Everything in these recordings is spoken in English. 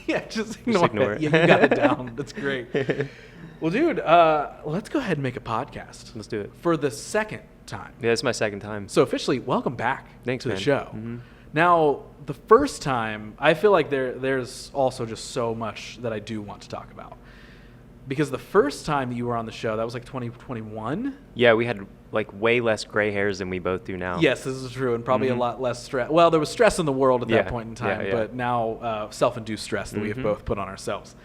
Yeah, just ignore it. Yeah, you got it down. That's great. Well, dude, let's go ahead and make a podcast. Let's do it. For the second time. Yeah, it's my second time. So officially, welcome back Thanks, to the man. show. Mm-hmm. Now, the first time, I feel like there's also just so much that I do want to talk about. Because the first time that you were on the show, that was like 2021? Yeah, we had like way less gray hairs than we both do now. Yes, this is true, and probably a lot less stress. Well, there was stress in the world at that Yeah, point in time, yeah. but now self-induced stress that we have both put on ourselves.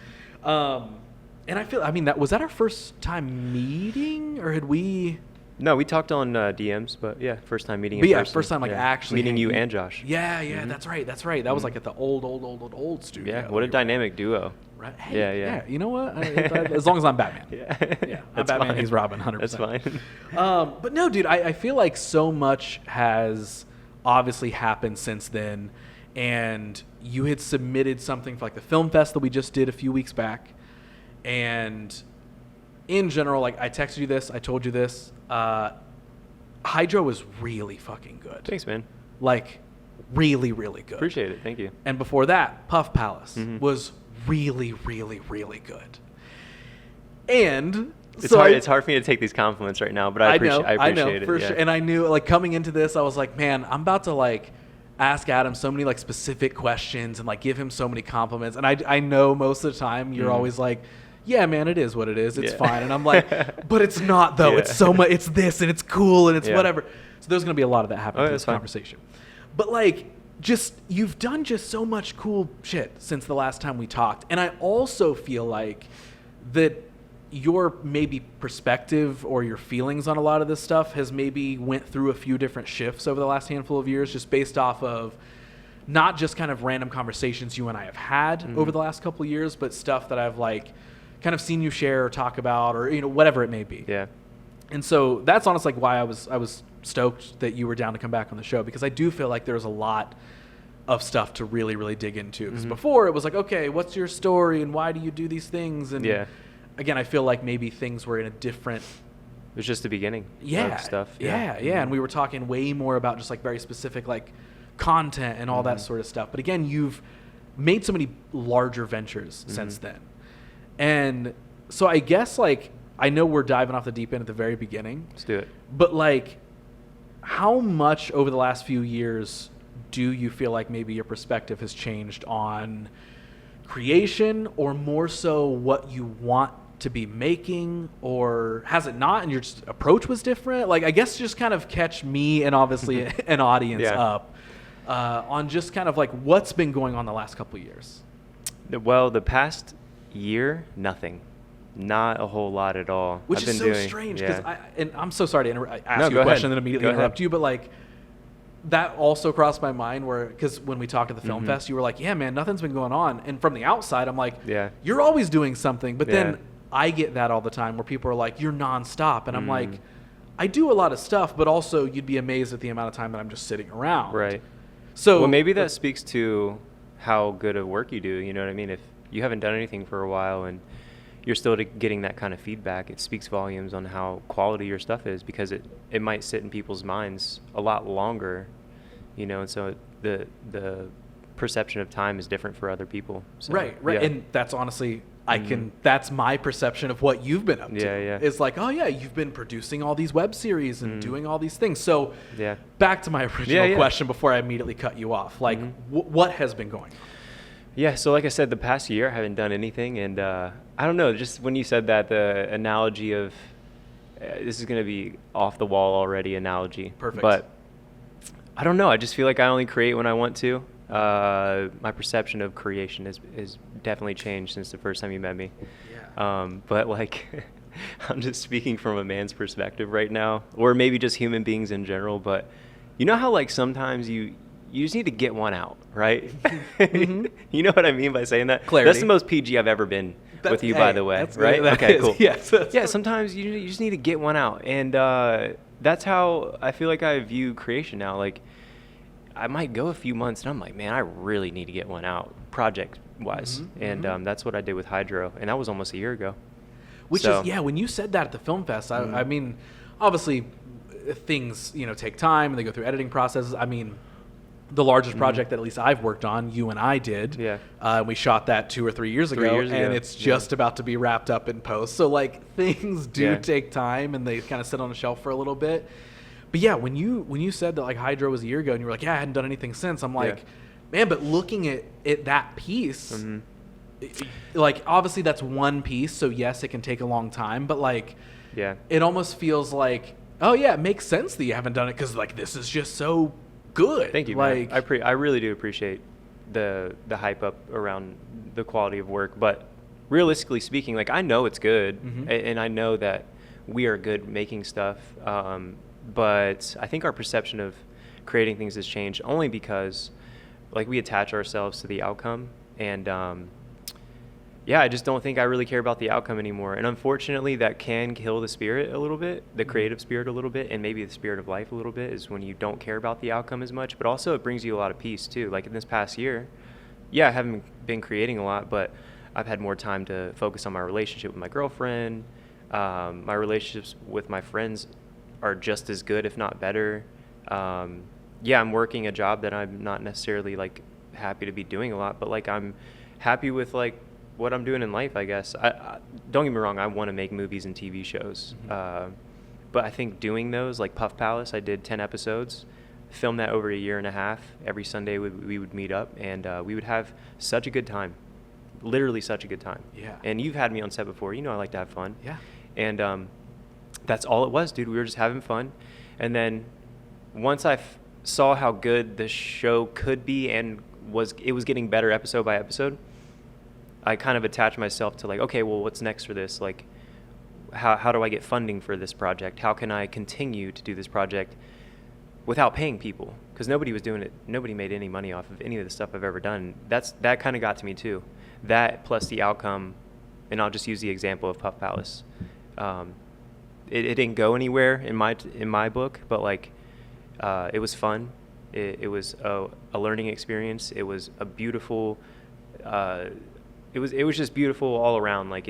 And I feel, that was that our first time meeting, or had we... No, we talked on DMs, but yeah, first time meeting in But yeah, person. first time actually meeting you hanging. and Josh. Yeah, that's right. That was like at the old studio. Yeah, what a dynamic duo. Right? Hey, Yeah. You know what? As long as I'm Batman. Yeah, Yeah, I'm That's Batman. fine. He's Robin. 100%. That's fine. But no, dude, I feel like so much has obviously happened since then, and you had submitted something for like the film fest that we just did a few weeks back, and in general, like I texted you this, I told you this. Hydro was really fucking good. Thanks, man. Like, really, really good. Appreciate it. Thank you. And before that, Puff Palace was really, really, really good. And It's hard for me to take these compliments right now, but I appreciate it. For sure. And I knew, like, coming into this, I was like, man, I'm about to like ask Adam so many like specific questions and like give him so many compliments. And I know most of the time you're always like, yeah, man, it is what it is. It's fine. And I'm like, but it's not though. Yeah. It's so much. It's this and it's cool and it's Yeah. whatever. So there's gonna be a lot of that happening in that's this fine. conversation. But like, just you've done just so much cool shit since the last time we talked, and I also feel like that your maybe perspective or your feelings on a lot of this stuff has maybe went through a few different shifts over the last handful of years, just based off of not just kind of random conversations you and I have had over the last couple of years, but stuff that I've like kind of seen you share or talk about, or whatever it may be. Yeah. And so that's honestly like why I was stoked that you were down to come back on the show, because I do feel like there's a lot of stuff to really, really dig into. Because before it was like, okay, what's your story and why do you do these things? And again, I feel like maybe things were in a different... It was just the beginning of stuff. Yeah. And we were talking way more about just like very specific like content and all that sort of stuff. But again, you've made so many larger ventures since then. And so I guess like, I know we're diving off the deep end at the very beginning. Let's do it. But like, how much over the last few years do you feel like maybe your perspective has changed on creation, or more so what you want to be making, or has it not and your just approach was different? Like, I guess just kind of catch me and obviously an audience up on just kind of like what's been going on the last couple of years. Well, the past year, nothing. Not a whole lot at all. Which I've is been so doing, strange, because and I'm so sorry to ask No, you go a question ahead. and then immediately Go interrupt ahead. you, but like that also crossed my mind, where because when we talked at the film fest, you were like, yeah, man, nothing's been going on. And from the outside, I'm like, you're always doing something. But then I get that all the time where people are like, you're nonstop. And I'm like, I do a lot of stuff, but also you'd be amazed at the amount of time that I'm just sitting around. Right. So well, maybe that speaks to how good of work you do. You know what I mean? If you haven't done anything for a while and you're still getting that kind of feedback, it speaks volumes on how quality your stuff is, because it might sit in people's minds a lot longer, and so the perception of time is different for other people. So, right. yeah. And that's honestly, that's my perception of what you've been up to. Yeah. It's like, oh yeah, you've been producing all these web series and doing all these things. So back to my original question before I immediately cut you off, like what has been going on? Yeah, so like I said, the past year I haven't done anything, and I don't know, just when you said that, the analogy of, this is going to be off the wall already analogy. Perfect. But I don't know, I just feel like I only create when I want to. My perception of creation has definitely changed since the first time you met me. Yeah. But like, I'm just speaking from a man's perspective right now, or maybe just human beings in general, but you know how like sometimes you just need to get one out, right? You know what I mean by saying that? Clarity. That's the most PG I've ever been with you, by the way, right? That okay, is, cool. Yes. Yeah, sometimes you just need to get one out. And that's how I feel like I view creation now. Like, I might go a few months and I'm like, man, I really need to get one out, project-wise. And that's what I did with Hydro. And that was almost a year ago. Which is, when you said that at the film fest, I mean, obviously things, take time and they go through editing processes. I mean, the largest project that at least I've worked on, you and I did. Yeah. We shot that 2 or 3 years ago, and it's just about to be wrapped up in post. So like things do take time, and they kind of sit on a shelf for a little bit. But yeah, when you said that like Hydro was a year ago, and you were like, yeah, I hadn't done anything since. I'm like, man, but looking at that piece, like obviously that's one piece. So yes, it can take a long time, but like, it almost feels like, oh yeah, it makes sense that you haven't done it because like this is just so good. Thank you, like, man. I really do appreciate the hype up around the quality of work, but realistically speaking, like I know it's good, and I know that we are good making stuff, but I think our perception of creating things has changed only because like we attach ourselves to the outcome, and I just don't think I really care about the outcome anymore. And unfortunately, that can kill the spirit a little bit, the creative spirit a little bit, and maybe the spirit of life a little bit, is when you don't care about the outcome as much. But also, it brings you a lot of peace, too. Like in this past year, I haven't been creating a lot, but I've had more time to focus on my relationship with my girlfriend. My relationships with my friends are just as good, if not better. I'm working a job that I'm not necessarily, like, happy to be doing a lot, but, like, I'm happy with, like, what I'm doing in life, I guess. I don't get me wrong, I want to make movies and TV shows. But I think doing those, like Puff Palace, I did 10 episodes, filmed that over a year and a half. Every Sunday we would meet up, and we would have such a good time. Literally such a good time. Yeah. And you've had me on set before. You know I like to have fun. Yeah. And that's all it was, dude. We were just having fun. And then once I saw how good the show could be and it was getting better episode by episode, I kind of attached myself to like, okay, well, what's next for this? Like, how do I get funding for this project? How can I continue to do this project without paying people? Because nobody was doing it. Nobody made any money off of any of the stuff I've ever done. That kind of got to me too. That plus the outcome, and I'll just use the example of Puff Palace. It didn't go anywhere in my book, but like, it was fun. It was a learning experience. It was a beautiful. It was just beautiful all around. Like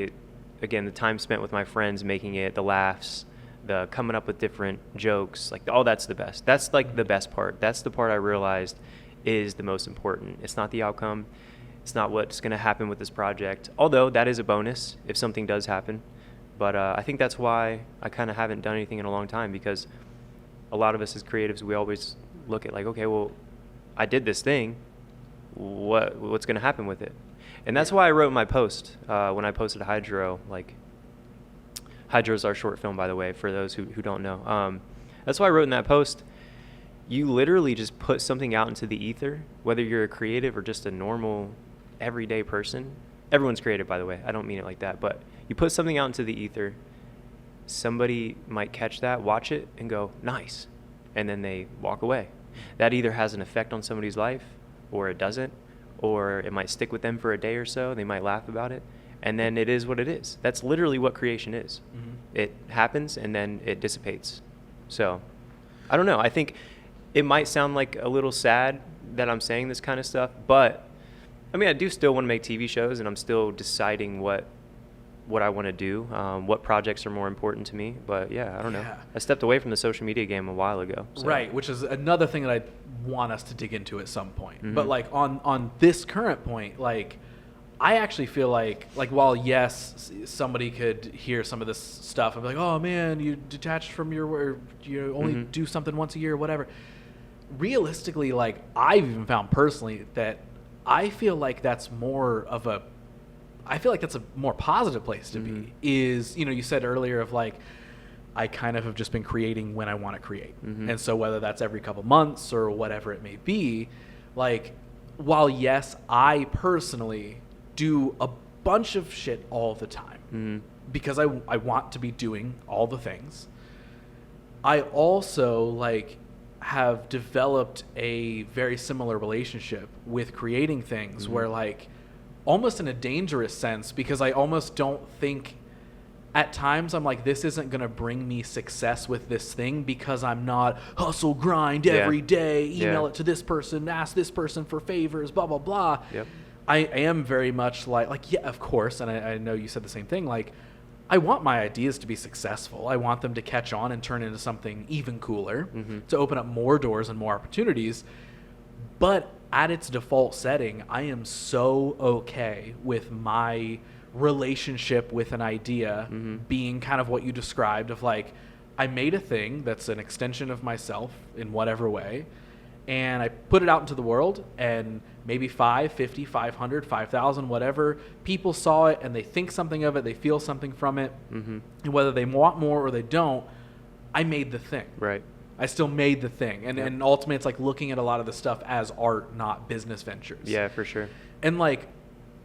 again, the time spent with my friends making it, the laughs, the coming up with different jokes, like that's the best. That's like the best part. That's the part I realized is the most important. It's not the outcome. It's not what's going to happen with this project, although that is a bonus if something does happen. But I think that's why I kind of haven't done anything in a long time, because a lot of us as creatives, we always look at like, okay, well, I did this thing. What's going to happen with it? And that's why I wrote my post when I posted Hydro. Like, Hydro's our short film, by the way, for those who don't know. That's why I wrote in that post, you literally just put something out into the ether, whether you're a creative or just a normal, everyday person. Everyone's creative, by the way. I don't mean it like that. But you put something out into the ether, somebody might catch that, watch it, and go, nice. And then they walk away. That either has an effect on somebody's life, or it doesn't. Or it might stick with them for a day or so. They might laugh about it. And then it is what it is. That's literally what creation is. Mm-hmm. It happens and then it dissipates. So, I don't know. I think it might sound like a little sad that I'm saying this kind of stuff. But, I mean, I do still want to make TV shows. And I'm still deciding what I want to do. What projects are more important to me. But, yeah, I don't know. I stepped away from the social media game a while ago. So. Right, which is another thing that I want us to dig into at some point. Mm-hmm. But like on this current point, like I actually feel like while yes, somebody could hear some of this stuff and be like, oh man, you detached from your work, you only do something once a year, whatever. Realistically, like I've even found personally that I feel like that's more a more positive place to be. Is, you said earlier of like, I kind of have just been creating when I want to create. Mm-hmm. And so whether that's every couple months or whatever it may be, like, while yes, I personally do a bunch of shit all the time because I want to be doing all the things, I also like have developed a very similar relationship with creating things where like almost in a dangerous sense, because I almost don't think at times I'm like, this isn't going to bring me success with this thing because I'm not hustle, grind every day, email it to this person, ask this person for favors, blah, blah, blah. Yep. I am very much like, yeah, of course. And I know you said the same thing. Like, I want my ideas to be successful. I want them to catch on and turn into something even cooler, to open up more doors and more opportunities. But at its default setting, I am so okay with my relationship with an idea being kind of what you described of like, I made a thing that's an extension of myself in whatever way, and I put it out into the world, and maybe 5, 50, 500, 5,000, whatever, people saw it and they think something of it, they feel something from it, and whether they want more or they don't, I made the thing. Right. I still made the thing. And ultimately, it's like looking at a lot of the stuff as art, not business ventures. Yeah, for sure. And like,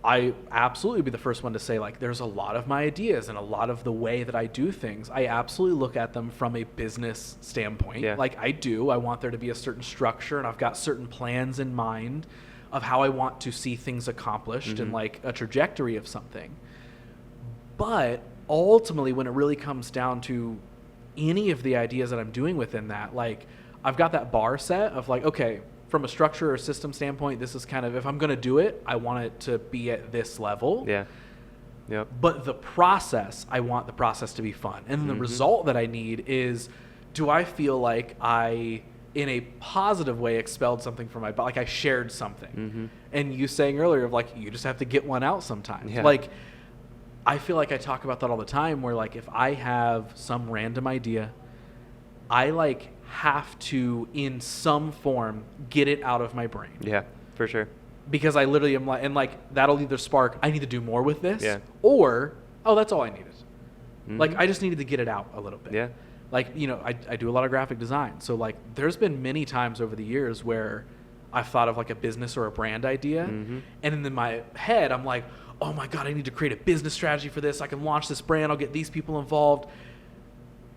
I absolutely be the first one to say, like, there's a lot of my ideas and a lot of the way that I do things, I absolutely look at them from a business standpoint. Yeah. Like I do. I want there to be a certain structure, and I've got certain plans in mind of how I want to see things accomplished and like a trajectory of something. But ultimately, when it really comes down to any of the ideas that I'm doing within that, like, I've got that bar set of like, okay, from a structure or system standpoint, this is kind of, if I'm going to do it, I want it to be at this level. Yeah. Yep. But the process, I want the process to be fun. And the result that I need is, do I feel like I, in a positive way, expelled something from my body, like I shared something. And you saying earlier of like, you just have to get one out sometimes. Yeah. Like, I feel like I talk about that all the time, where like, if I have some random idea, I like have to, in some form, get it out of my brain. Yeah, for sure. Because I literally am like, and like, that'll either spark, I need to do more with this, Yeah. or, oh, that's all I needed. Like, I just needed to get it out a little bit. Yeah. Like, you know, I do a lot of graphic design. So like, there's been many times over the years where I've thought of like a business or a brand idea. And in my head, I'm like, oh my God, I need to create a business strategy for this. I can launch this brand. I'll get these people involved.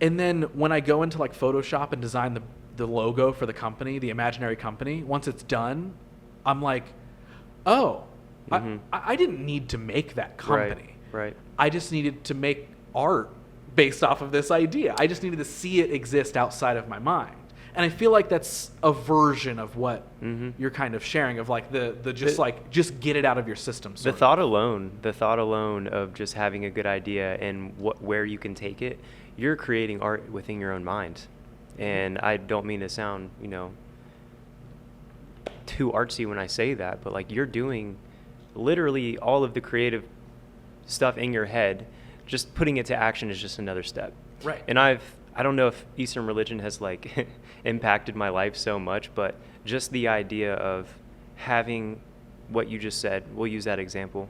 And then when I go into like Photoshop and design the logo for the company, the imaginary company, once it's done, I'm like, oh, I didn't need to make that company. Right. I just needed to make art based off of this idea. I just needed to see it exist outside of my mind. And I feel like that's a version of what you're kind of sharing, of like just get it out of your system. The thought alone of just having a good idea and where you can take it, you're creating art within your own mind. And I don't mean to sound, too artsy when I say that, but like, you're doing literally all of the creative stuff in your head. Just putting it to action is just another step. Right. And I don't know if Eastern religion has like impacted my life so much, but just the idea of having what you just said, we'll use that example,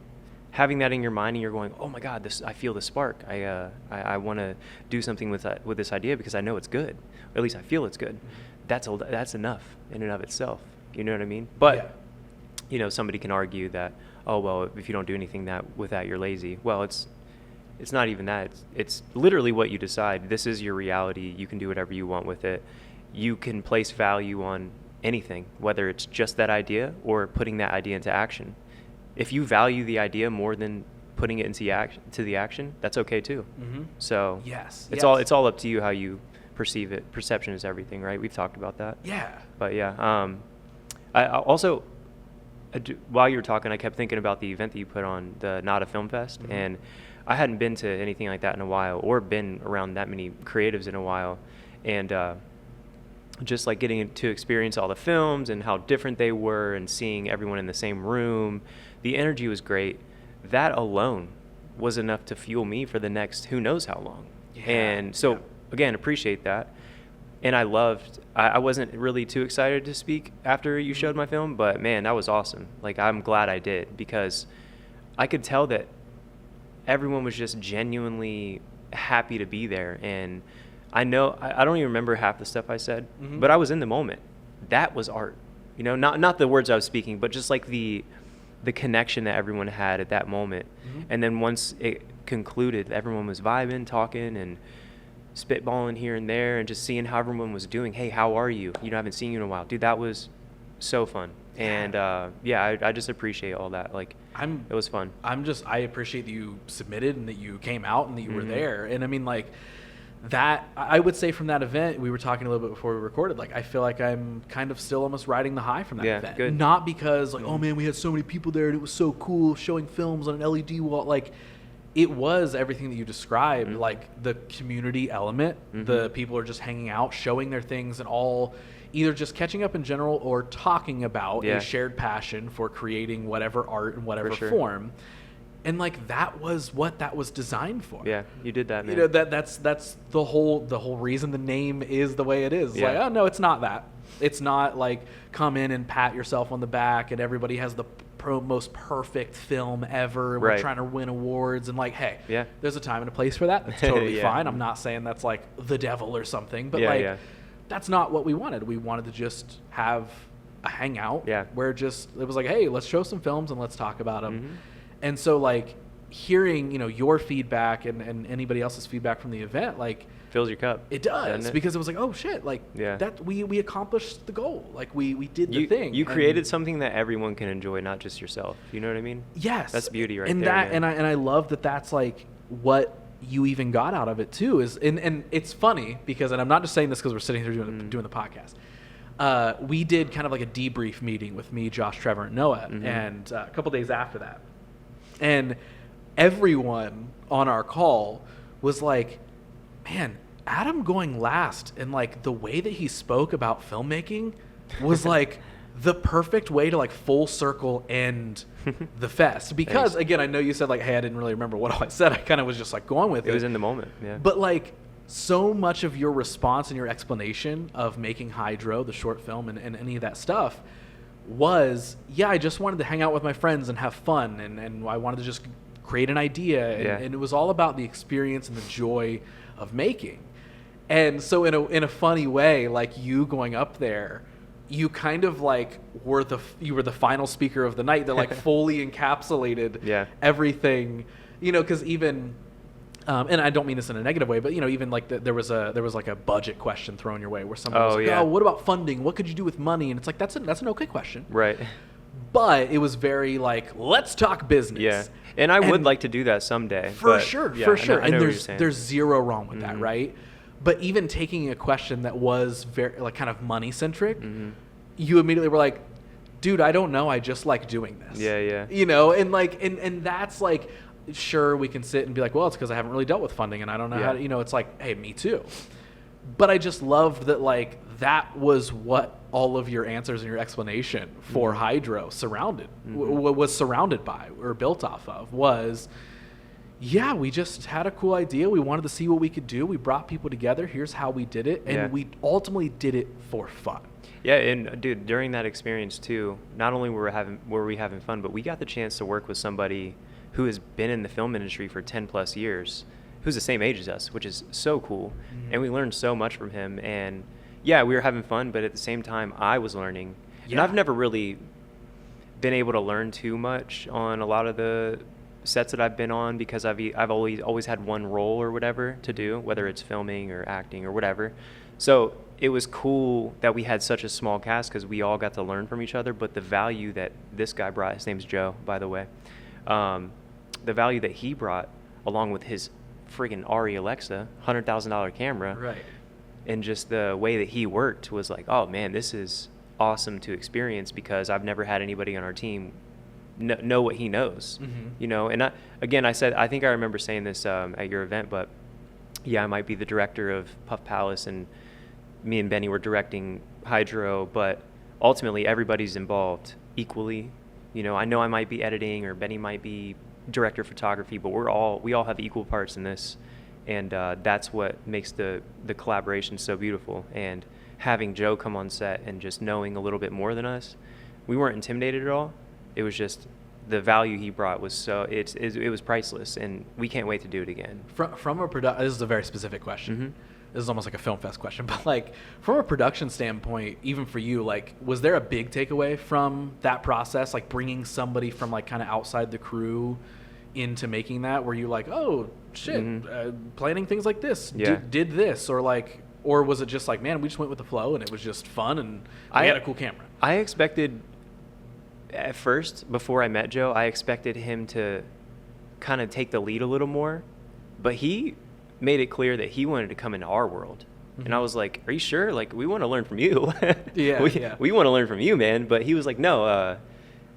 having that in your mind, and you're going, oh my God, I feel the spark. I want to do something with this idea because I know it's good. Or at least I feel it's good. That's enough in and of itself. You know what I mean? But somebody can argue that, oh well, if you don't do anything with that, you're lazy. Well, it's not even that. It's literally what you decide. This is your reality. You can do whatever you want with it. You can place value on anything, whether it's just that idea or putting that idea into action. If you value the idea more than putting it into the action, that's okay too. So it's all up to you how you perceive it. Perception is everything, right? We've talked about that. Yeah. But I also, while you were talking, I kept thinking about the event that you put on, the Not a Film Fest, and I hadn't been to anything like that in a while, or been around that many creatives in a while, and just like getting to experience all the films and how different they were, and seeing everyone in the same room, the energy was great. That alone was enough to fuel me for the next who knows how long. And so again, appreciate that. And I wasn't really too excited to speak after you showed my film, but man, that was awesome. Like, I'm glad I did, because I could tell that everyone was just genuinely happy to be there. And I know, I don't even remember half the stuff I said, but I was in the moment. That was art. Not the words I was speaking, but just like the connection that everyone had at that moment. And then once it concluded, everyone was vibing, talking, and spitballing here and there, and just seeing how everyone was doing. Hey, how are you? I haven't seen you in a while. Dude, that was so fun. And I just appreciate all that. Like, it was fun. I appreciate that you submitted and that you came out and that you were there. And I mean, like, that, I would say from that event, we were talking a little bit before we recorded, like, I feel like I'm kind of still almost riding the high from that event. Good. Not because like, oh man, we had so many people there and it was so cool showing films on an LED wall. Like, it was everything that you described, like the community element, the people are just hanging out, showing their things, and all either just catching up in general or talking about Yeah. a shared passion for creating whatever art in whatever sure. form. And like that was what that was designed for. Yeah, you did that, man. You know, that's the whole reason the name is the way it is. It's Yeah. like, oh no, it's not that. It's not like come in and pat yourself on the back and everybody has the most perfect film ever. And we're Right. trying to win awards and like, hey, Yeah. there's a time and a place for that. That's totally Yeah. fine. I'm not saying that's like the devil or something, but Yeah, like yeah. that's not what we wanted. We wanted to just have a hangout Yeah. where it was like, hey, let's show some films and let's talk about them. Mhm. And so like hearing, you know, your feedback and anybody else's feedback from the event, like Fills your cup. it does, doesn't it? because it was like, oh shit, like Yeah. that we accomplished the goal. Like we did the You, thing. you And created something that everyone can enjoy, not just yourself. You know what I mean? yes. That's beauty right and there, that man. and I love that that's like what you even got out of it too is and it's funny because, and I'm not just saying this because we're sitting here doing the podcast. We did kind of like a debrief meeting with me, Josh, Trevor, and Noah, and a couple days after that, and everyone on our call was like, man, Adam going last and like the way that he spoke about filmmaking was like the perfect way to like full circle end the fest. Because Thanks. again, I know you said like, hey, I didn't really remember what all I said. I kind of was just like going with it. It was in the moment. Yeah. But like so much of your response and your explanation of making Hydro, the short film, and any of that stuff was, yeah, I just wanted to hang out with my friends and have fun, and I wanted to just create an idea, and, Yeah. and it was all about the experience and the joy of making. And so in a funny way, like you going up there, you kind of like were the final speaker of the night that like fully encapsulated Yeah. everything, you know, because even and I don't mean this in a negative way, but you know, even like there was like a budget question thrown your way where someone was like, yeah. oh, what about funding? What could you do with money? And it's like that's an okay question, Right. but it was very like, let's talk business. Yeah. And I would like to do that someday. For but sure, yeah, for I know- sure. I And know what you're saying. there's zero wrong with that, right? But even taking a question that was very like kind of money centric, you immediately were like, dude, I don't know, I just like doing this. Yeah, yeah. You know, and like and that's like, sure, we can sit and be like, well, it's because I haven't really dealt with funding and I don't know how to, you know, it's like, hey, me too. But I just loved that like that was what all of your answers and your explanation for Hydro surrounded was surrounded by or built off of was, yeah, we just had a cool idea. We wanted to see what we could do. We brought people together. Here's how we did it. And Yeah. we ultimately did it for fun. Yeah, and dude, during that experience too, not only were we having fun, but we got the chance to work with somebody who has been in the film industry for 10 plus years, who's the same age as us, which is so cool. And we learned so much from him. And yeah, we were having fun, but at the same time, I was learning. And Yeah. I've never really been able to learn too much on a lot of the sets that I've been on because I've always had one role or whatever to do, whether it's filming or acting or whatever. So it was cool that we had such a small cast because we all got to learn from each other. But the value that this guy brought, his name's Joe, by the way, the value that he brought along with his friggin' Ari Alexa, $100,000 camera, Right. and just the way that he worked was like, oh man, this is awesome to experience because I've never had anybody on our team know what he knows, you know. And I think I remember saying this at your event, but yeah, I might be the director of Puff Palace and me and Benny were directing Hydro, but ultimately everybody's involved equally. You know I might be editing or Benny might be director of photography, but we all have equal parts in this, and that's what makes the collaboration so beautiful. And having Joe come on set and just knowing a little bit more than us, we weren't intimidated at all. It was just the value he brought was it was priceless, and we can't wait to do it again. From a this is a very specific question. This is almost like a film fest question, but like from a production standpoint, even for you, like was there a big takeaway from that process, like bringing somebody from like kind of outside the crew into making that? Were you like, oh shit, planning things like this, Yeah. did this, or was it just like, man, we just went with the flow and it was just fun and we had a cool camera? I expected at first, before I met Joe, I expected him to kind of take the lead a little more, but he made it clear that he wanted to come into our world. And I was like, are you sure? Like, we want to learn from you. Yeah. We want to learn from you, man. But he was like, no,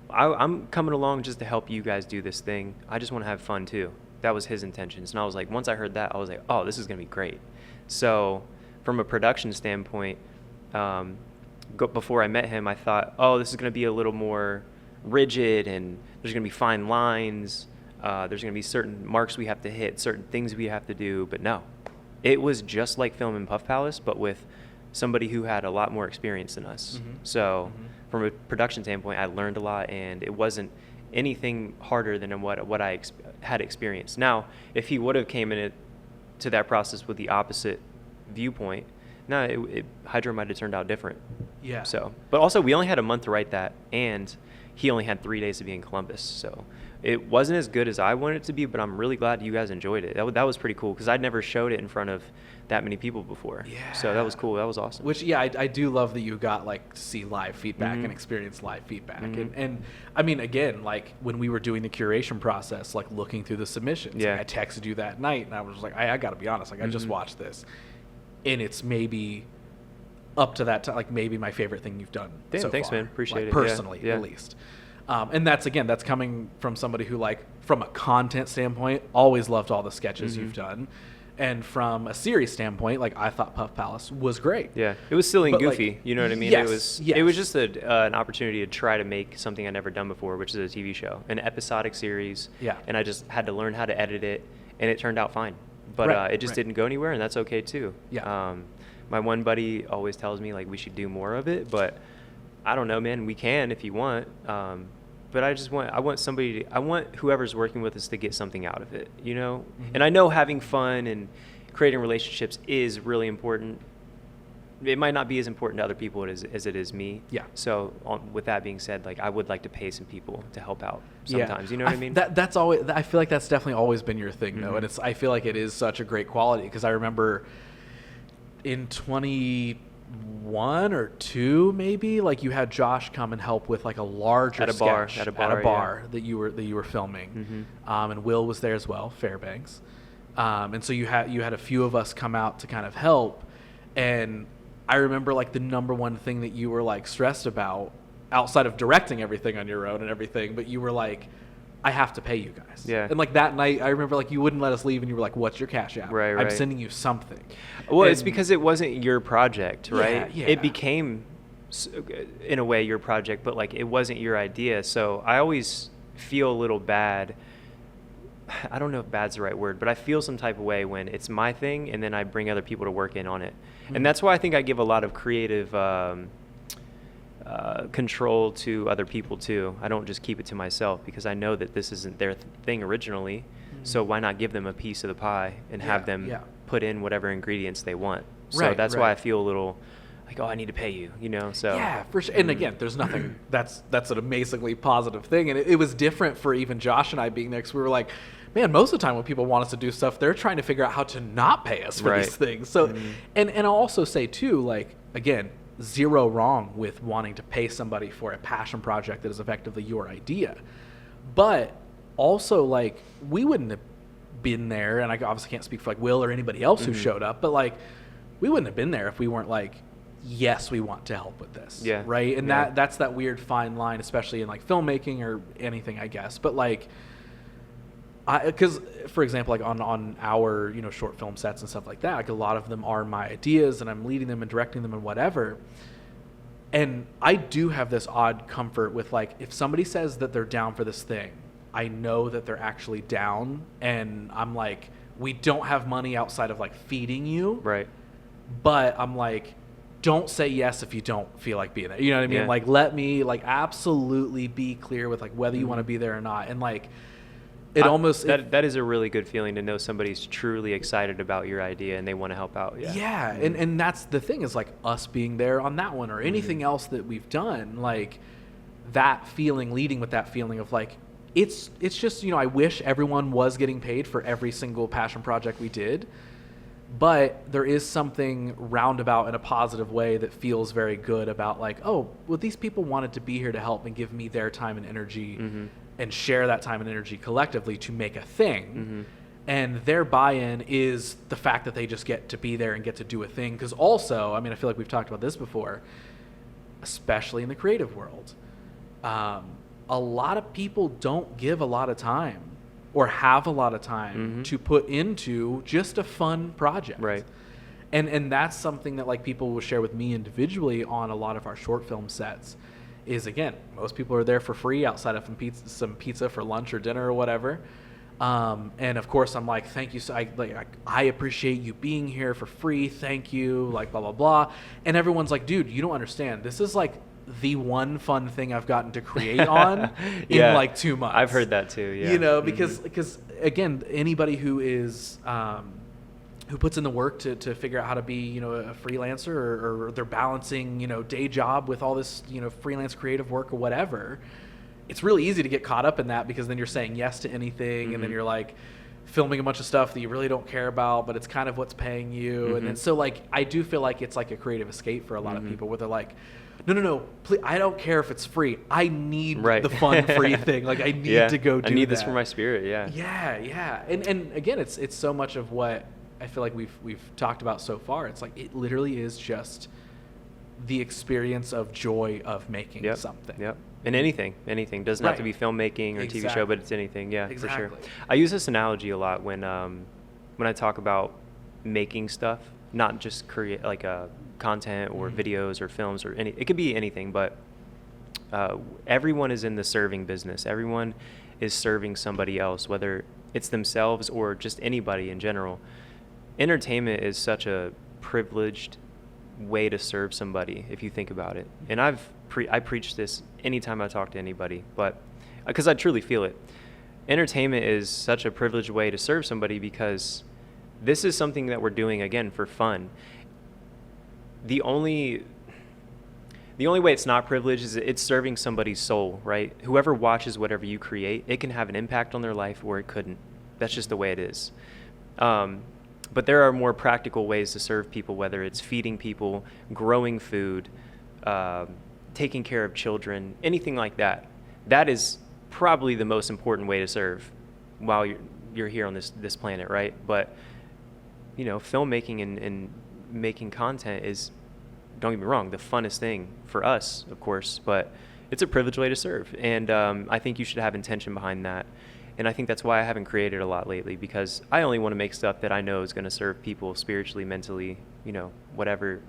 I'm coming along just to help you guys do this thing. I just want to have fun too. That was his intentions. And I was like, once I heard that, I was like, oh, this is going to be great. So from a production standpoint, before I met him, I thought, oh, this is going to be a little more rigid, and there's going to be fine lines. There's going to be certain marks we have to hit, certain things we have to do. But no, it was just like film in Puff Palace, but with somebody who had a lot more experience than us. So from a production standpoint, I learned a lot, and it wasn't anything harder than what I had experienced. Now, if he would have came in to that process with the opposite viewpoint, no, Hydro might have turned out different. Yeah. So, but also we only had a month to write that, and he only had 3 days to be in Columbus. So it wasn't as good as I wanted it to be, but I'm really glad you guys enjoyed it. That was pretty cool, because I'd never showed it in front of that many people before. Yeah. So that was cool. That was awesome. Which, yeah, I do love that you got like to see live feedback and experience live feedback. And I mean, again, like when we were doing the curation process, like looking through the submissions, Yeah. like, I texted you that night, and I was like, I got to be honest, like I just watched this, and it's maybe up to that time, like maybe my favorite thing you've done. Damn, so thanks, far, man. Appreciate like, it. Personally, Yeah. at least. And that's coming from somebody who, like, from a content standpoint, always loved all the sketches you've done. And from a series standpoint, like, I thought Puff Palace was great. Yeah, it was silly and But, like, goofy. You know what I mean? yes, It was yes. just an opportunity to try to make something I'd never done before, which is a TV show, an episodic series. Yeah. And I just had to learn how to edit it, and it turned out fine. But Right, it just right. didn't go anywhere, and that's okay too. Yeah. My one buddy always tells me like we should do more of it, but I don't know, man. We can if you want. But I want whoever's working with us to get something out of it, you know? And I know having fun and creating relationships is really important. It might not be as important to other people as it is me. Yeah. So with that being said, like I would like to pay some people to help out sometimes. You know what I mean? That's always. I feel like that's definitely always been your thing, though, and I feel like it is such a great quality, because I remember in 21 or 2 maybe, like you had Josh come and help with like a larger At a bar, sketch at a bar, that you were filming, and Will was there as well, Fairbanks, and so you had a few of us come out to kind of help, and I remember like the number one thing that you were like stressed about, outside of directing everything on your own and everything, but you were like, I have to pay you guys. Yeah. And like that night, I remember like you wouldn't let us leave, and you were like, what's your cash app? Right, I'm right. sending you something. Well, it's And- because it wasn't your project, right? Yeah. It became, in a way, your project, but like it wasn't your idea. So I always feel a little bad. I don't know if bad's the right word, but I feel some type of way when it's my thing and then I bring other people to work in on it. And that's why I think I give a lot of creative control to other people too. I don't just keep it to myself, because I know that this isn't their thing originally. So why not give them a piece of the pie and have them put in whatever ingredients they want? So Right, that's why right. I feel a little like, oh, I need to pay you, you know? So Yeah, for sure. And again, there's nothing. That's an amazingly positive thing, and it was different for even Josh and I being there, because we were like, man, most of the time when people want us to do stuff, they're trying to figure out how to not pay us for Right. these things. So, and I'll also say too, like, again, zero wrong with wanting to pay somebody for a passion project that is effectively your idea, but also like we wouldn't have been there, and I obviously can't speak for like Will or anybody else who showed up, but like we wouldn't have been there if we weren't like, yes, we want to help with this. Yeah. Right. And Yeah. that's that weird fine line, especially in like filmmaking or anything, I guess. But like, because for example, like on our, you know, short film sets and stuff like that, like a lot of them are my ideas, and I'm leading them and directing them and whatever. And I do have this odd comfort with like, if somebody says that they're down for this thing, I know that they're actually down, and I'm like, we don't have money outside of like feeding you. Right. But I'm like, don't say yes if you don't feel like being there. You know what I mean? Yeah. Like, let me like absolutely be clear with like whether you want to be there or not. And like, it almost that is a really good feeling to know somebody's truly excited about your idea and they want to help out. Yeah. And that's the thing, is like us being there on that one or anything else that we've done, like that feeling, leading with that feeling of like, it's just, you know, I wish everyone was getting paid for every single passion project we did, but there is something roundabout in a positive way that feels very good about like, oh, well, these people wanted to be here to help and give me their time and energy and share that time and energy collectively to make a thing. And their buy-in is the fact that they just get to be there and get to do a thing. Because also, I mean, I feel like we've talked about this before, especially in the creative world, a lot of people don't give a lot of time or have a lot of time to put into just a fun project. Right. And that's something that like people will share with me individually on a lot of our short film sets is, again, most people are there for free outside of some pizza for lunch or dinner or whatever. And of course I'm like, thank you. So I appreciate you being here for free. Thank you. Like blah, blah, blah. And everyone's like, dude, you don't understand. This is like the one fun thing I've gotten to create on in like 2 months. I've heard that too. Yeah. You know, because again, anybody who is, who puts in the work to figure out how to be, you know, a freelancer or they're balancing, you know, day job with all this, you know, freelance creative work or whatever, it's really easy to get caught up in that because then you're saying yes to anything and then you're like filming a bunch of stuff that you really don't care about, but it's kind of what's paying you. And then so like, I do feel like it's like a creative escape for a lot of people where they're like, no, please, I don't care if it's free. I need the fun free thing. Like I need to go do that. I need this for my spirit. Yeah. Yeah. And again, it's so much of what I feel like we've talked about so far. It's like, it literally is just the experience of joy of making something. Yep. And anything doesn't have to be filmmaking or TV show, but it's anything. Yeah, for sure. I use this analogy a lot when I talk about making stuff, not just create like a content or videos or films or it could be anything, but everyone is in the serving business. Everyone is serving somebody else, whether it's themselves or just anybody in general. Entertainment is such a privileged way to serve somebody if you think about it. And I preach this anytime I talk to anybody, but because I truly feel it. Entertainment is such a privileged way to serve somebody because this is something that we're doing, again, for fun. The only way it's not privileged is it's serving somebody's soul, right? Whoever watches whatever you create, it can have an impact on their life or it couldn't. That's just the way it is. But there are more practical ways to serve people, whether it's feeding people, growing food, taking care of children, anything like that. That is probably the most important way to serve while you're here on this planet, right? But, you know, filmmaking and making content is, don't get me wrong, the funnest thing for us, of course, but it's a privileged way to serve. And I think you should have intention behind that. And I think that's why I haven't created a lot lately, because I only want to make stuff that I know is going to serve people spiritually, mentally, you know, whatever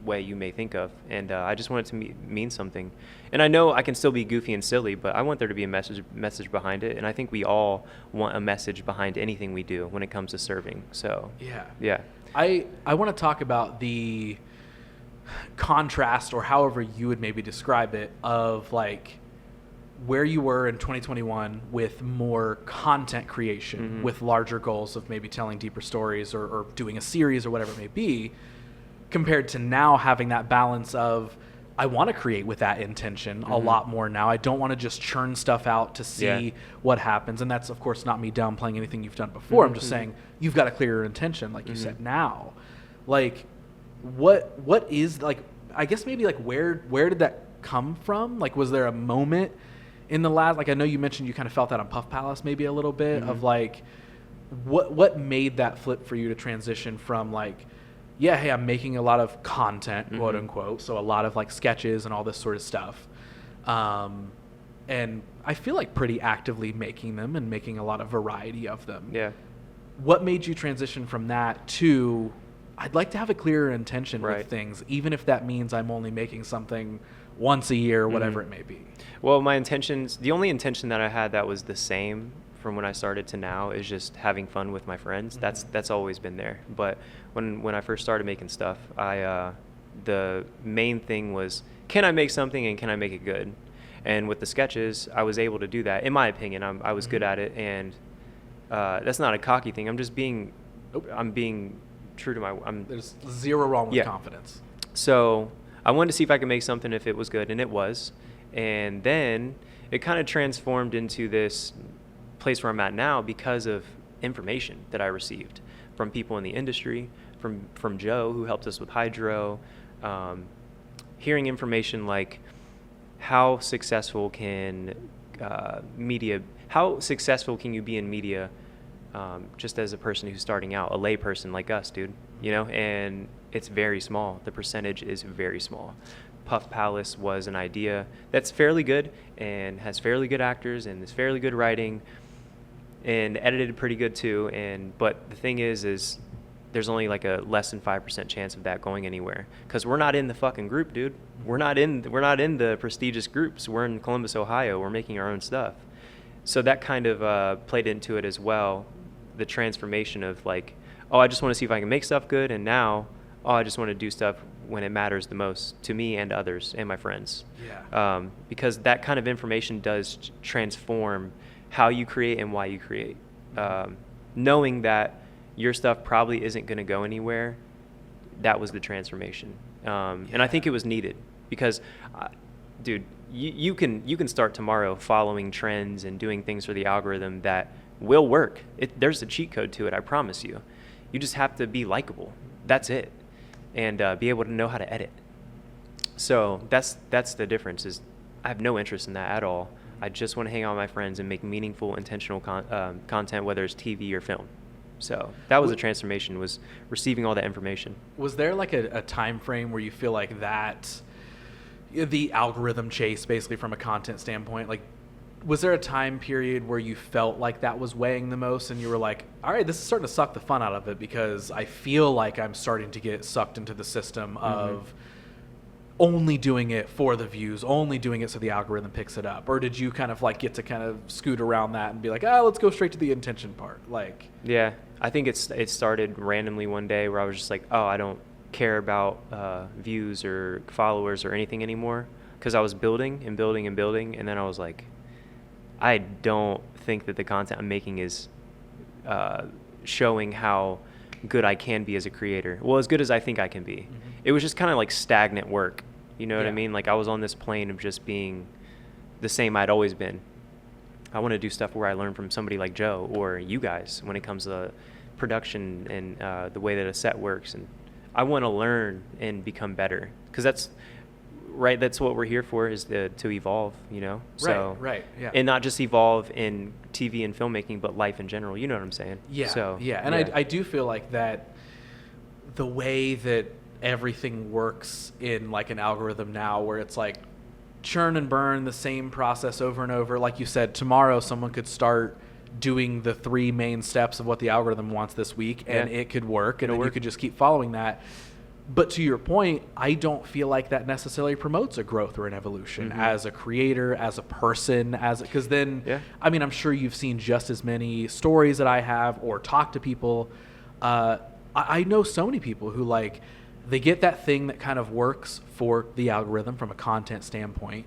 way you may think of. And I just want it to mean something. And I know I can still be goofy and silly, but I want there to be a message behind it. And I think we all want a message behind anything we do when it comes to serving. So yeah. I want to talk about the contrast, or however you would maybe describe it, of like where you were in 2021 with more content creation, with larger goals of maybe telling deeper stories or doing a series or whatever it may be, compared to now having that balance of, I want to create with that intention a lot more now. I don't want to just churn stuff out to see what happens. And that's, of course, not me downplaying anything you've done before. I'm just saying you've got a clearer intention, like you said now. Like, what is, like, I guess maybe like where did that come from? Like, was there a moment in the last, like, I know you mentioned you kind of felt that on Puff Palace maybe a little bit of like, what made that flip for you to transition from like, yeah, hey, I'm making a lot of content, quote unquote, so a lot of like sketches and all this sort of stuff, and I feel like pretty actively making them and making a lot of variety of them. Yeah. What made you transition from that to, I'd like to have a clearer intention with things, even if that means I'm only making something once a year or whatever it may be? Well, my intentions, the only intention that I had that was the same from when I started to now is just having fun with my friends. That's always been there. But when I first started making stuff, the main thing was, can I make something and can I make it good? And with the sketches, I was able to do that. In my opinion, I was good at it, and that's not a cocky thing. I'm just being, I'm being true to my. There's zero wrong with confidence. So I wanted to see if I could make something if it was good, and it was. And then it kind of transformed into this place where I'm at now because of information that I received from people in the industry, from Joe, who helped us with Hydro, hearing information like how successful can you be in media, just as a person who's starting out, a lay person like us, dude, you know, and it's very small. The percentage is very small. Puff Palace was an idea that's fairly good and has fairly good actors and is fairly good writing and edited pretty good too. But the thing is there's only like a less than 5% chance of that going anywhere, because we're not in the fucking group, dude. We're not in the prestigious groups. We're in Columbus, Ohio. We're making our own stuff. So that kind of played into it as well, the transformation of like, oh, I just want to see if I can make stuff good, and now, oh, I just want to do stuff when it matters the most to me and others and my friends. Yeah. Because that kind of information does transform how you create and why you create. Knowing that your stuff probably isn't going to go anywhere, that was the transformation. And I think it was needed, because, dude, you can start tomorrow following trends and doing things for the algorithm that will work. There's a cheat code to it, I promise you. You just have to be likable. That's it. And be able to know how to edit. So that's the difference. Is I have no interest in that at all. I just want to hang out with my friends and make meaningful, intentional content, whether it's TV or film. So that was a transformation, was receiving all that information. Was there like a time frame where you feel like that, the algorithm chase, basically from a content standpoint, like, was there a time period where you felt like that was weighing the most and you were like, all right, this is starting to suck the fun out of it, because I feel like I'm starting to get sucked into the system of only doing it for the views, only doing it so the algorithm picks it up? Or did you kind of like get to kind of scoot around that and be like, let's go straight to the intention part? Like, yeah, I think it started randomly one day where I was just like, oh, I don't care about views or followers or anything anymore, because I was building and building and building, and then I was like, I don't think that the content I'm making is showing how good I can be as a creator. Well, as good as I think I can be. It was just kind of like stagnant work. You know what I mean? Like, I was on this plane of just being the same I'd always been. I want to do stuff where I learn from somebody like Joe or you guys when it comes to production and the way that a set works. And I want to learn and become better, because that's what we're here for, is to evolve, you know? Right, yeah. And not just evolve in TV and filmmaking, but life in general. You know what I'm saying? Yeah, so, yeah. And I do feel like that the way that everything works in like an algorithm now, where it's like churn and burn, the same process over and over. Like you said, tomorrow someone could start doing the 3 main steps of what the algorithm wants this week, and it could work, and then you could just keep following that. But to your point, I don't feel like that necessarily promotes a growth or an evolution as a creator, as a person, because then, I mean, I'm sure you've seen just as many stories that I have, or talk to people. I know so many people who, like, they get that thing that kind of works for the algorithm from a content standpoint,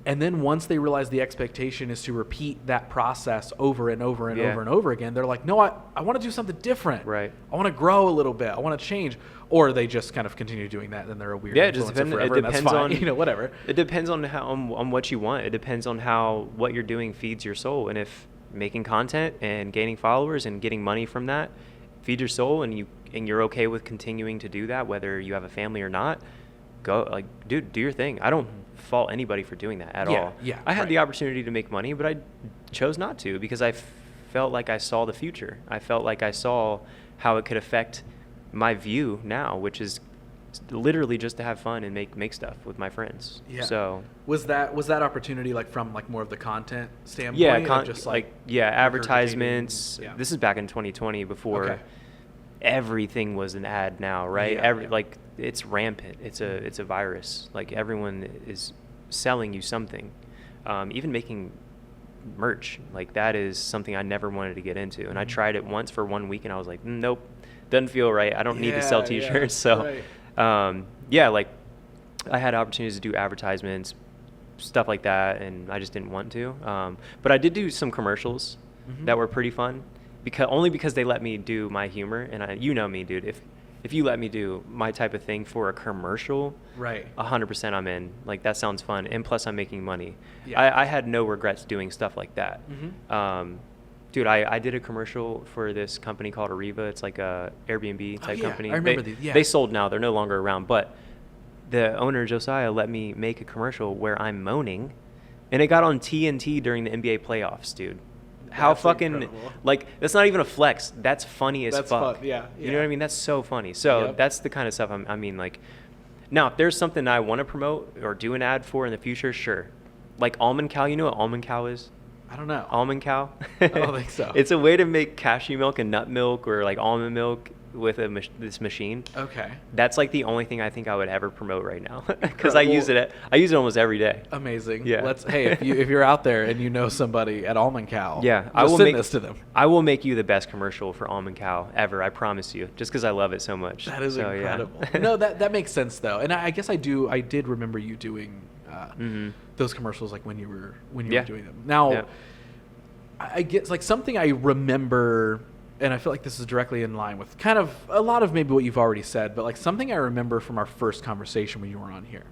and then once they realize the expectation is to repeat that process over and over and over and over again, they're like, no, I want to do something different. Right. I want to grow a little bit. I want to change. Or they just kind of continue doing that, and they're a weird influencer forever, and that's fine. You know, whatever. It depends on on what you want. It depends on how what you're doing feeds your soul. And if making content and gaining followers and getting money from that feeds your soul, and you're okay with continuing to do that, whether you have a family or not, go, like, dude, do your thing. I don't fault anybody for doing that at all. Yeah, I had the opportunity to make money, but I chose not to, because I felt like I saw the future. I felt like I saw how it could affect my view now, which is literally just to have fun and make stuff with my friends. Yeah. So was that opportunity like from like more of the content standpoint? Yeah, just advertisements. Yeah. This is back in 2020 before everything was an ad now, right? Like, it's rampant. It's a virus. Like, everyone is selling you something. Even making merch, like, that is something I never wanted to get into. And I tried it once for 1 week, and I was like, nope, doesn't feel right. I don't need to sell t-shirts. So like, I had opportunities to do advertisements, stuff like that, and I just didn't want to. But I did do some commercials that were pretty fun, because they let me do my humor. And you know me, dude, if you let me do my type of thing for a commercial, 100% I'm in. Like, that sounds fun, and plus I'm making money. I had no regrets doing stuff like that. Dude, I did a commercial for this company called Ariva. It's like a Airbnb type company. I remember these. Yeah. They sold now. They're no longer around. But the owner, Josiah, let me make a commercial where I'm moaning, and it got on TNT during the NBA playoffs, dude. How fucking incredible. Like, that's not even a flex. That's funny as fuck. Fun. Yeah. You know what I mean? That's so funny. So that's the kind of stuff I mean, like, now if there's something I want to promote or do an ad for in the future, sure. Like almond cow. You know what almond cow is? I don't know. Almond cow? I don't think so. It's a way to make cashew milk and nut milk, or like almond milk, with this machine. Okay. That's like the only thing I think I would ever promote right now, because Right, I use it almost every day. Amazing. Yeah. Hey, if you're out there and you know somebody at Almond Cow, Yeah, I will send this to them. I will make you the best commercial for Almond Cow ever. I promise you, just because I love it so much. That is So, incredible. Yeah. No, that makes sense though, and I guess I did remember you doing those commercials like when you were doing them. Now, Yeah. I guess like something I remember, and I feel like this is directly in line with kind of a lot of maybe what you've already said, but like something I remember from our first conversation when you were on here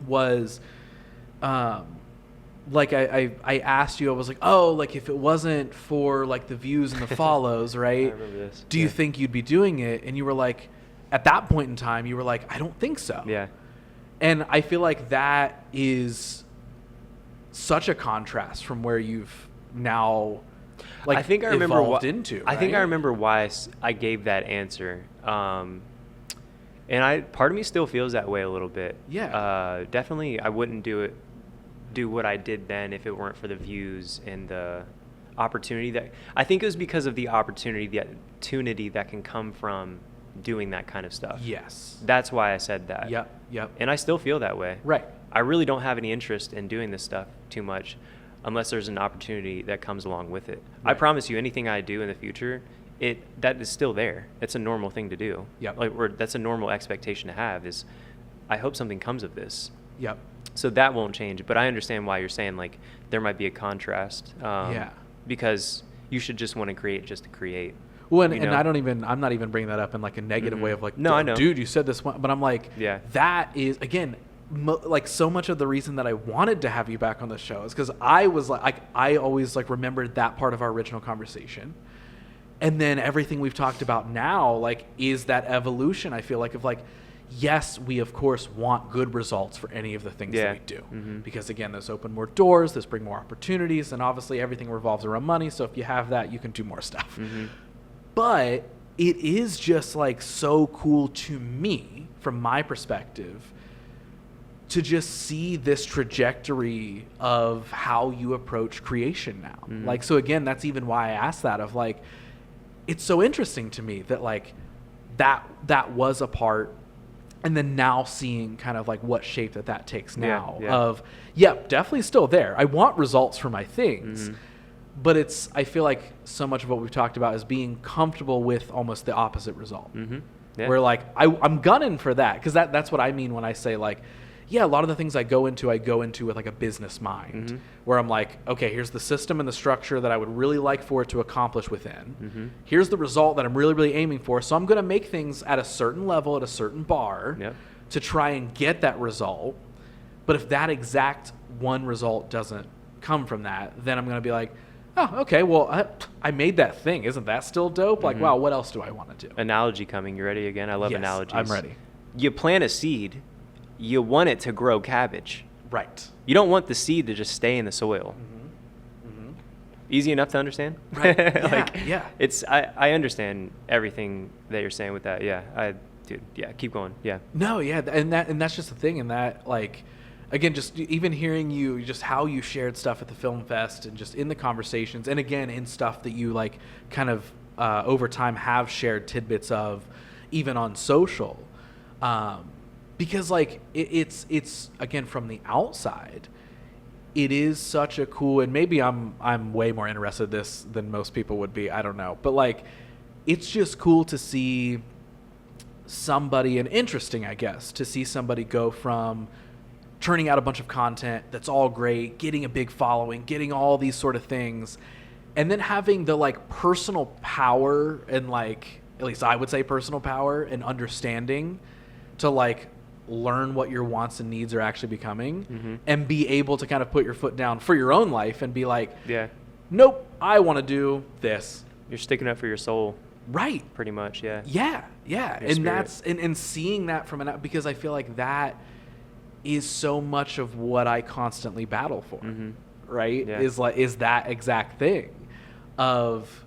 was, like I asked you, I was like, oh, like if it wasn't for like the views and the follows, right? I remember this. Do you think you'd be doing it? And you were like, at that point in time, you were like, I don't think so. Yeah. And I feel like that is such a contrast from where you've now, like, I think I remember evolved into. I think I right? remember why I gave that answer. And part of me still feels that way a little bit. Yeah. Definitely, I wouldn't do what I did then if it weren't for the views and the opportunity that I think it was because of the opportunity that can come from doing that kind of stuff. Yes. That's why I said that. Yep. And I still feel that way. Right. I really don't have any interest in doing this stuff too much unless there's an opportunity that comes along with it. Right. I promise you, anything I do in the future, that is still there. It's a normal thing to do. Yep. That's a normal expectation to have is I hope something comes of this. Yep. So that won't change. But I understand why you're saying like there might be a contrast. Yeah. Because you should just want to create just to create. Well, and You know? I'm not even bringing that up in like a negative way of like, No, I know. dude, you said this one, but I'm like, Yeah. that is, again, like so much of the reason that I wanted to have you back on the show is because I was like, I always like remembered that part of our original conversation. And then everything we've talked about now, like, is that evolution, I feel like, of like, yes, we of course want good results for any of the things that we do. Because again, those open more doors, those bring more opportunities, and obviously everything revolves around money. So if you have that, you can do more stuff. But it is just like so cool to me, from my perspective, to just see this trajectory of how you approach creation now. Like, so again, that's even why I asked that of like, it's so interesting to me that like that was a part, and then now seeing kind of like what shape that takes now of, definitely still there. I want results for my things, but I feel like so much of what we've talked about is being comfortable with almost the opposite result. Yeah. Where like, I'm gunning for that. Cause that's what I mean when I say like, yeah, a lot of the things I go into with like a business mind, where I'm like, okay, here's the system and the structure that I would really like for it to accomplish within. Here's the result that I'm really, really aiming for. So I'm going to make things at a certain level, at a certain bar to try and get that result. But if that exact one result doesn't come from that, then I'm going to be like, oh, okay, well, I made that thing. Isn't that still dope? Like, wow, what else do I want to do? Analogy coming. You ready again? I love Yes, analogies. I'm ready. You plant a seed. You want it to grow cabbage. Right. You don't want the seed to just stay in the soil. Easy enough to understand? Right. Yeah, I understand everything that you're saying with that. Yeah. Keep going. Yeah. No, yeah, and that's just the thing, and that like, again, just even hearing you, just how you shared stuff at the film fest, and just in the conversations, and again in stuff that you like kind of over time have shared tidbits of, even on social. Because like it's again, from the outside, it is such a cool, and maybe I'm way more interested in this than most people would be, I don't know, but like it's just cool to see somebody, and interesting, I guess, to see somebody go from churning out a bunch of content that's all great, getting a big following, getting all these sort of things, and then having the like personal power, and like, at least I would say personal power and understanding to like learn what your wants and needs are actually becoming, and be able to kind of put your foot down for your own life and be like, nope, I want to do this. You're sticking up for your soul. Right. Pretty much. Yeah. Yeah. And spirit. that's, and seeing that from because I feel like that is so much of what I constantly battle for. Right. Yeah. Is that exact thing of,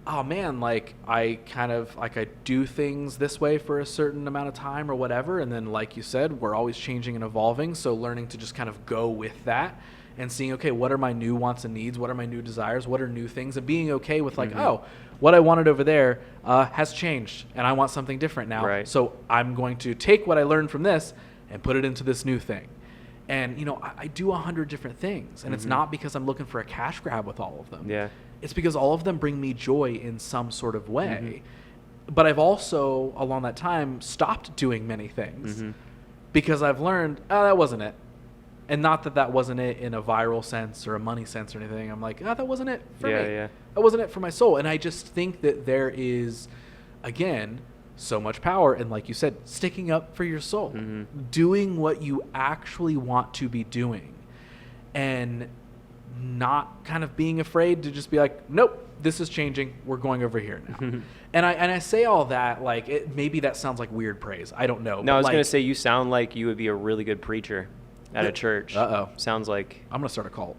oh man, like I kind of like, I do things this way for a certain amount of time or whatever. And then, like you said, we're always changing and evolving. So learning to just kind of go with that and seeing, okay, what are my new wants and needs? What are my new desires? What are new things? And being okay with like, oh, what I wanted over there has changed and I want something different now. Right. So I'm going to take what I learned from this and put it into this new thing. And, you know, I do 100 different things, and it's not because I'm looking for a cash grab with all of them. Yeah. It's because all of them bring me joy in some sort of way. But I've also, along that time, stopped doing many things because I've learned, oh, that wasn't it. And not that wasn't it in a viral sense or a money sense or anything. I'm like, oh, that wasn't it for me. Yeah. That wasn't it for my soul. And I just think that there is, again, so much power in, like you said, sticking up for your soul, doing what you actually want to be doing, and not kind of being afraid to just be like, nope, this is changing. We're going over here now. And I say all that like maybe that sounds like weird praise. I don't know. No, I was going to say you sound like you would be a really good preacher at a church. Sounds like I'm going to start a cult.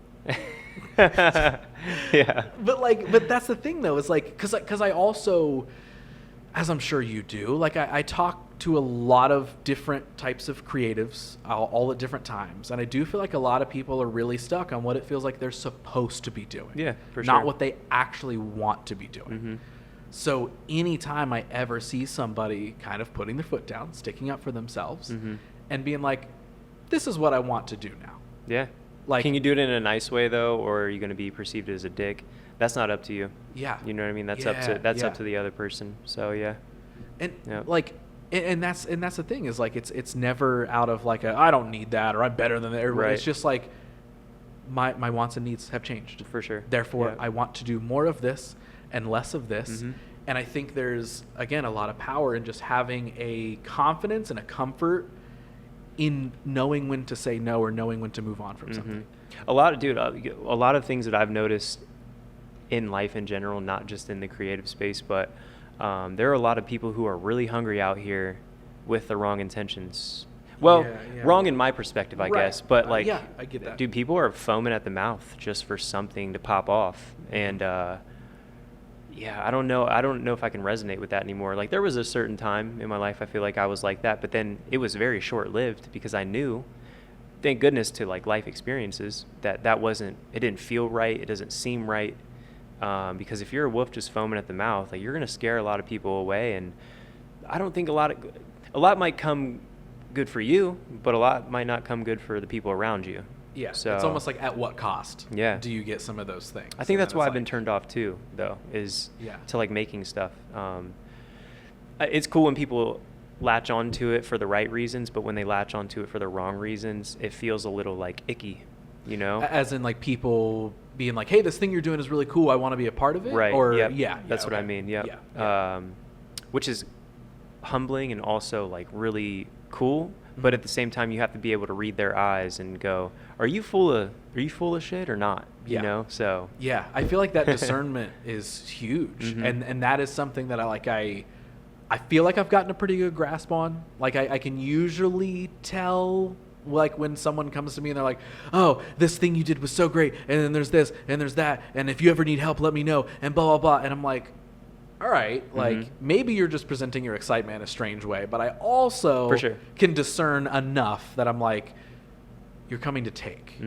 Yeah. But that's the thing though, is like, cause I also, as I'm sure you do, like I talk to a lot of different types of creatives all at different times. And I do feel like a lot of people are really stuck on what it feels like they're supposed to be doing. Yeah, for sure. Not what they actually want to be doing. So anytime I ever see somebody kind of putting their foot down, sticking up for themselves and being like, this is what I want to do now. Yeah. Like, can you do it in a nice way though, or are you going to be perceived as a dick? That's not up to you. Yeah. You know what I mean? That's up to the other person. So yeah. And like, and that's the thing is like, it's never out of like I don't need that or I'm better than everybody. Right. It's just like my wants and needs have changed. For sure. Therefore, I want to do more of this and less of this. And I think there's, again, a lot of power in just having a confidence and a comfort in knowing when to say no or knowing when to move on from something. A lot of things that I've noticed in life in general, not just in the creative space, but there are a lot of people who are really hungry out here with the wrong intentions. Well, wrong in my perspective, I guess. But like, I get that. Dude, people are foaming at the mouth just for something to pop off. And I don't know if I can resonate with that anymore. Like there was a certain time in my life I feel like I was like that, but then it was very short-lived because I knew, thank goodness to like life experiences, that it didn't feel right, it doesn't seem right. Because if you're a wolf just foaming at the mouth, like you're going to scare a lot of people away. And I don't think a lot might come good for you, but a lot might not come good for the people around you. Yeah, so it's almost like at what cost do you get some of those things? I think that's why I've been turned off too, though, is to like making stuff. It's cool when people latch onto it for the right reasons, but when they latch onto it for the wrong reasons, it feels a little like icky, you know? As in like people being like, hey, this thing you're doing is really cool. I want to be a part of it. Right. Or that's what I mean. Yeah. Which is humbling and also like really cool. But at the same time, you have to be able to read their eyes and go, are you full of shit or not? You know? So yeah, I feel like that discernment is huge. And that is something that I feel like I've gotten a pretty good grasp on. Like I can usually tell like when someone comes to me and they're like, oh, this thing you did was so great, and then there's this and there's that, and if you ever need help, let me know, and blah blah blah. And I'm like, all right, like maybe you're just presenting your excitement in a strange way, but I also can discern enough that I'm like, you're coming to take.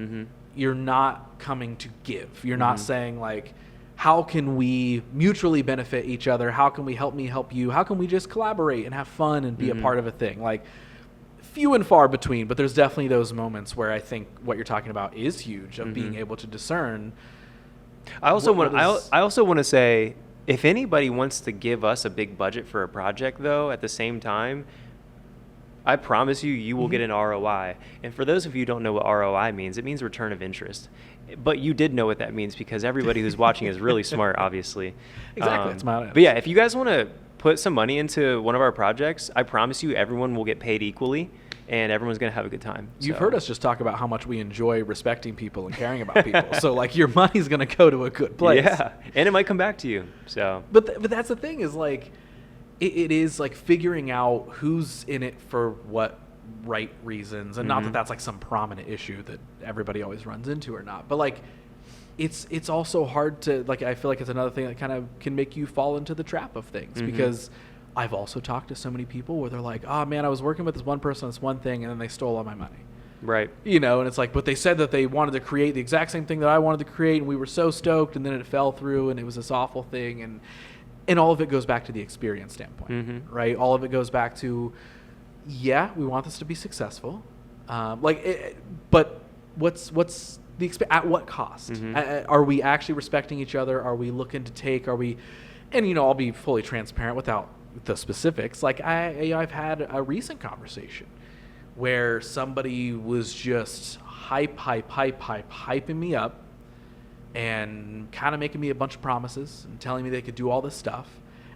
You're not coming to give. You're not saying like, how can we mutually benefit each other? How can we help me help you? How can we just collaborate and have fun and be a part of a thing? Like few and far between, but there's definitely those moments where I think what you're talking about is huge, of being able to discern. I also want to say, if anybody wants to give us a big budget for a project, though, at the same time, I promise you will get an ROI. And for those of you who don't know what ROI means, it means return of interest. But you did know what that means because everybody who's watching is really smart, obviously. Exactly. It's my but yeah, if you guys want to put some money into one of our projects, I promise you everyone will get paid equally and everyone's going to have a good time. You've heard us just talk about how much we enjoy respecting people and caring about people. So like your money's going to go to a good place. Yeah. And it might come back to you. So, but that's the thing is like, it is like figuring out who's in it for what right reasons. And not that that's like some prominent issue that everybody always runs into or not, but like, it's also hard to like, I feel like it's another thing that kind of can make you fall into the trap of things because I've also talked to so many people where they're like, oh man, I was working with this one person on this one thing and then they stole all my money. Right. You know, and it's like, but they said that they wanted to create the exact same thing that I wanted to create, and we were so stoked, and then it fell through, and it was this awful thing, and all of it goes back to the experience standpoint, right? All of it goes back to, yeah, we want this to be successful, but what's the at what cost? Are we actually respecting each other? Are we looking to take? Are we? And I'll be fully transparent without the specifics. Like I've had a recent conversation where somebody was just hyping me up and kind of making me a bunch of promises and telling me they could do all this stuff.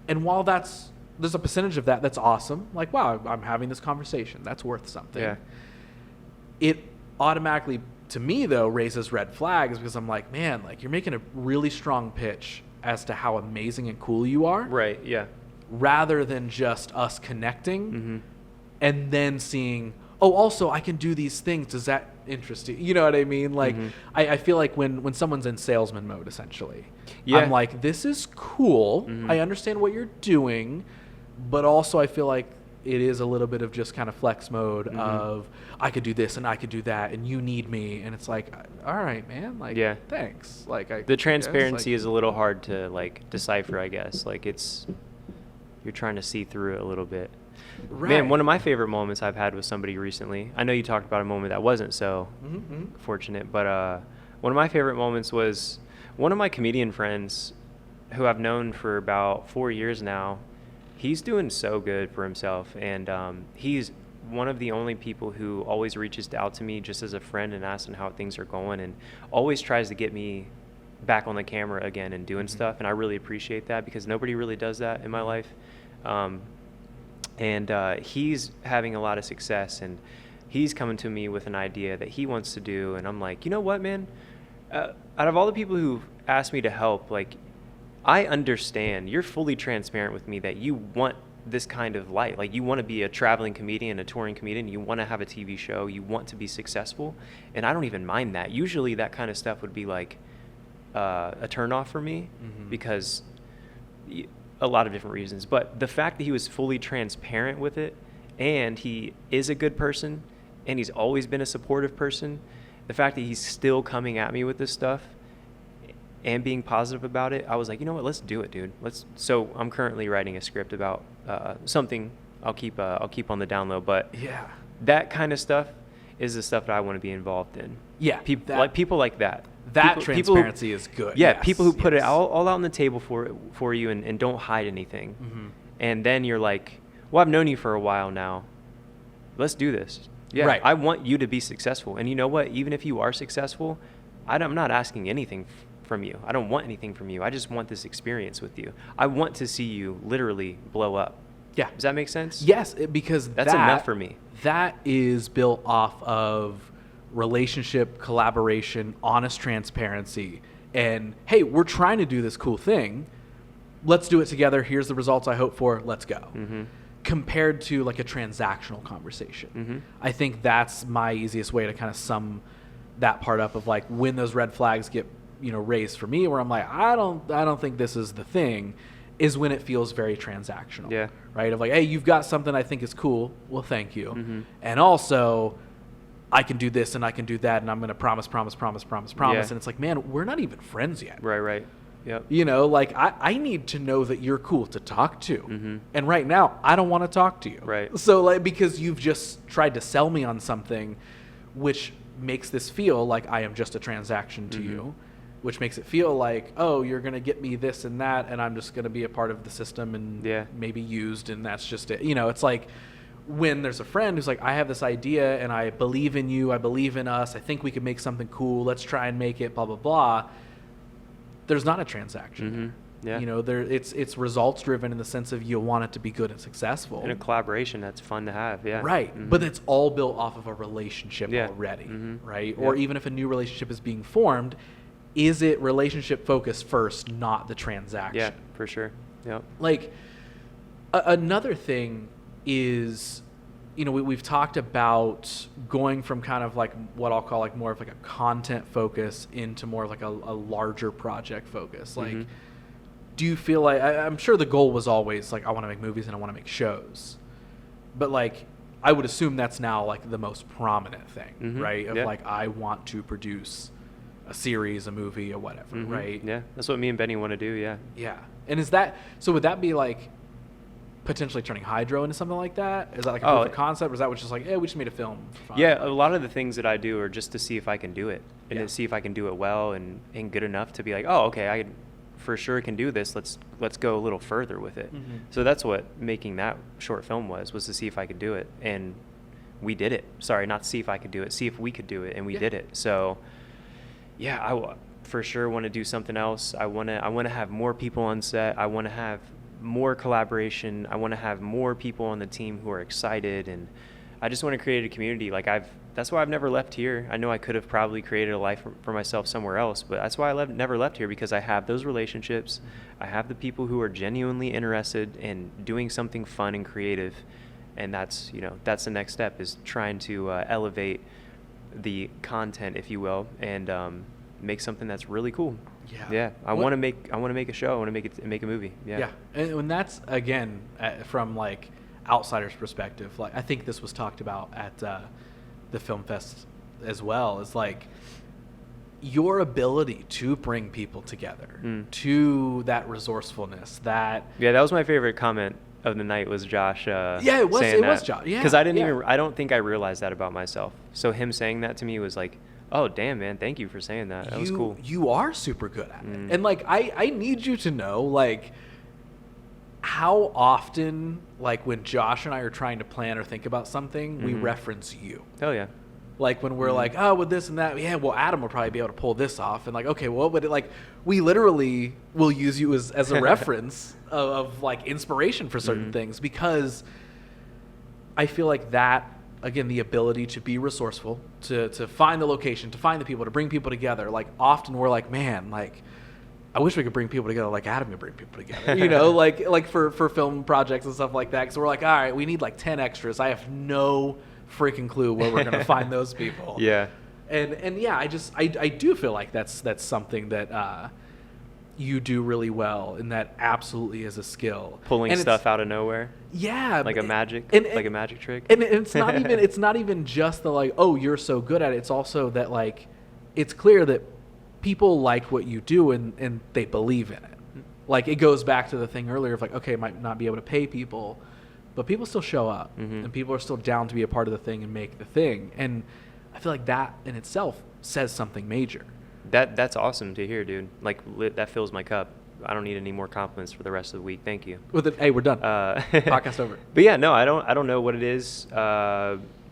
And while there's a percentage of that that's awesome, like, wow, I'm having this conversation, that's worth something. Yeah. It automatically, to me though, raises red flags, because I'm like, man, like, you're making a really strong pitch as to how amazing and cool you are. Right, yeah. Rather than just us connecting and then seeing, oh, also I can do these things. Does that interest you? You know what I mean? Like, I feel like when someone's in salesman mode, essentially, I'm like, this is cool. I understand what you're doing, but also I feel like it is a little bit of just kind of flex mode of, I could do this and I could do that and you need me. And it's like, all right, man, like, thanks. Like, the transparency is a little hard to like decipher, I guess. Like, you're trying to see through it a little bit. Right. Man, one of my favorite moments I've had with somebody recently, I know you talked about a moment that wasn't so fortunate, but one of my favorite moments was one of my comedian friends who I've known for about 4 years now. He's doing so good for himself, and he's one of the only people who always reaches out to me just as a friend and asking how things are going, and always tries to get me back on the camera again and doing stuff, and I really appreciate that, because nobody really does that in my life. And he's having a lot of success, and he's coming to me with an idea that he wants to do, and I'm like, you know what, man? Out of all the people who've asked me to help, like, I understand. You're fully transparent with me that you want this kind of life. Like, you want to be a traveling comedian, a touring comedian. You want to have a TV show. You want to be successful, and I don't even mind that. Usually that kind of stuff would be like a turnoff for me, because a lot of different reasons. But the fact that he was fully transparent with it, and he is a good person, and he's always been a supportive person, the fact that he's still coming at me with this stuff and being positive about it, I was like, you know what, let's do it, dude. So I'm currently writing a script about something I'll keep on the down low, but that kind of stuff is the stuff that I want to be involved in. Yeah, people like that. That transparency is good. Yeah, people who put it all out on the table for you and don't hide anything. And then you're like, well, I've known you for a while now. Let's do this. Yeah, right. I want you to be successful. And you know what? Even if you are successful, I'm not asking anything from you. I don't want anything from you. I just want this experience with you. I want to see you literally blow up. Yeah. Does that make sense? Yes, because that's enough for me. That is built off of relationship, collaboration, honest transparency, and hey, we're trying to do this cool thing. Let's do it together. Here's the results I hope for. Let's go. Compared to like a transactional conversation. I think that's my easiest way to kind of sum that part up of like when those red flags get raised for me, where I'm like, I don't think this is the thing, is when it feels very transactional. Yeah. Right? Of like, hey, you've got something I think is cool. Well, thank you. And also, I can do this and I can do that, and I'm going to promise. Yeah. And it's like, man, we're not even friends yet. Right. Yep. Like I need to know that you're cool to talk to. And right now, I don't want to talk to you. Right. So like, because you've just tried to sell me on something, which makes this feel like I am just a transaction to you, which makes it feel like, oh, you're going to get me this and that, and I'm just going to be a part of the system and maybe used, and that's just it. It's like when there's a friend who's like, I have this idea and I believe in you, I believe in us, I think we could make something cool, let's try and make it, blah, blah, blah. There's not a transaction. Yeah. It's results driven in the sense of you want it to be good and successful. And a collaboration that's fun to have, Right. But it's all built off of a relationship already, right? Or even if a new relationship is being formed, is it relationship focused first, not the transaction? Yeah, for sure. Yep. Like another thing is, we've talked about going from kind of like what I'll call like more of like a content focus into more of like a larger project focus. Like, do you feel like, I'm sure the goal was always like, I want to make movies and I want to make shows, but like, I would assume that's now like the most prominent thing, Mm-hmm. right? Of Yeah. like, I want to produce a series, a movie, or whatever, Mhm. right? Yeah, that's what me and Benny want to do. Yeah. Yeah. And is that, so would that be like potentially turning Hydro into something like that? Is that like a proof of concept, or is that just like, hey, we just made a film for fun? Yeah, a lot of the things that I do are just to see if I can do it, and Yeah. to see if I can do it well and good enough to be like, oh, okay, I for sure can do this. Let's go a little further with it. Mhm. So that's what making that short film was to see if I could do it, and we did it. Sorry, not see if I could do it, see if we could do it, and we Yeah. did it. So yeah, for sure want to do something else. I want to have more people on set. I want to have more collaboration. I want to have more people on the team who are excited, and I just want to create a community. Like that's why I've never left here. I know I could have probably created a life for myself somewhere else, but that's why I never left here, because I have those relationships. I have the people who are genuinely interested in doing something fun and creative, and that's the next step, is trying to elevate the content, if you will, and make something that's really cool. Yeah. I want to make a show. I want to make a movie. Yeah. Yeah. And when that's, again, from like outsider's perspective, like I think this was talked about at the film fest as well, is like your ability to bring people together, to that resourcefulness, that Yeah, that was my favorite comment of the night, was Josh Yeah, it was saying it that. was Josh. Yeah. Because I yeah. I don't think I realized that about myself. So him saying that to me was like, oh damn, man, thank you for saying that. That was cool. You are super good at it. And like I need you to know, like, how often, like when Josh and I are trying to plan or think about something, we reference you. Hell yeah. Like when we're like, oh, with this and that, yeah, well, Adam will probably be able to pull this off. And like, okay, well, but like, we literally will use you as a reference of like inspiration for certain things, because I feel like that, again, the ability to be resourceful, to find the location, to find the people, to bring people together. Like often we're like, man, like, I wish we could bring people together like Adam could bring people together, like for film projects and stuff like that. Because we're like, all right, we need like 10 extras. I have no freaking clue where we're going to find those people. Yeah. And yeah, I do feel like that's something that you do really well, and that absolutely is a skill. Pulling and stuff out of nowhere. Yeah. Like a magic trick. And it's not even just the like, oh, you're so good at it. It's also that like, it's clear that people like what you do and they believe in it. Like it goes back to the thing earlier of like, okay, might not be able to pay people, but people still show up and people are still down to be a part of the thing and make the thing. And I feel like that in itself says something major. That's awesome to hear, dude. Like that fills my cup. I don't need any more compliments for the rest of the week. Thank you. Hey, we're done. Podcast over. But yeah, no, I don't know what it is.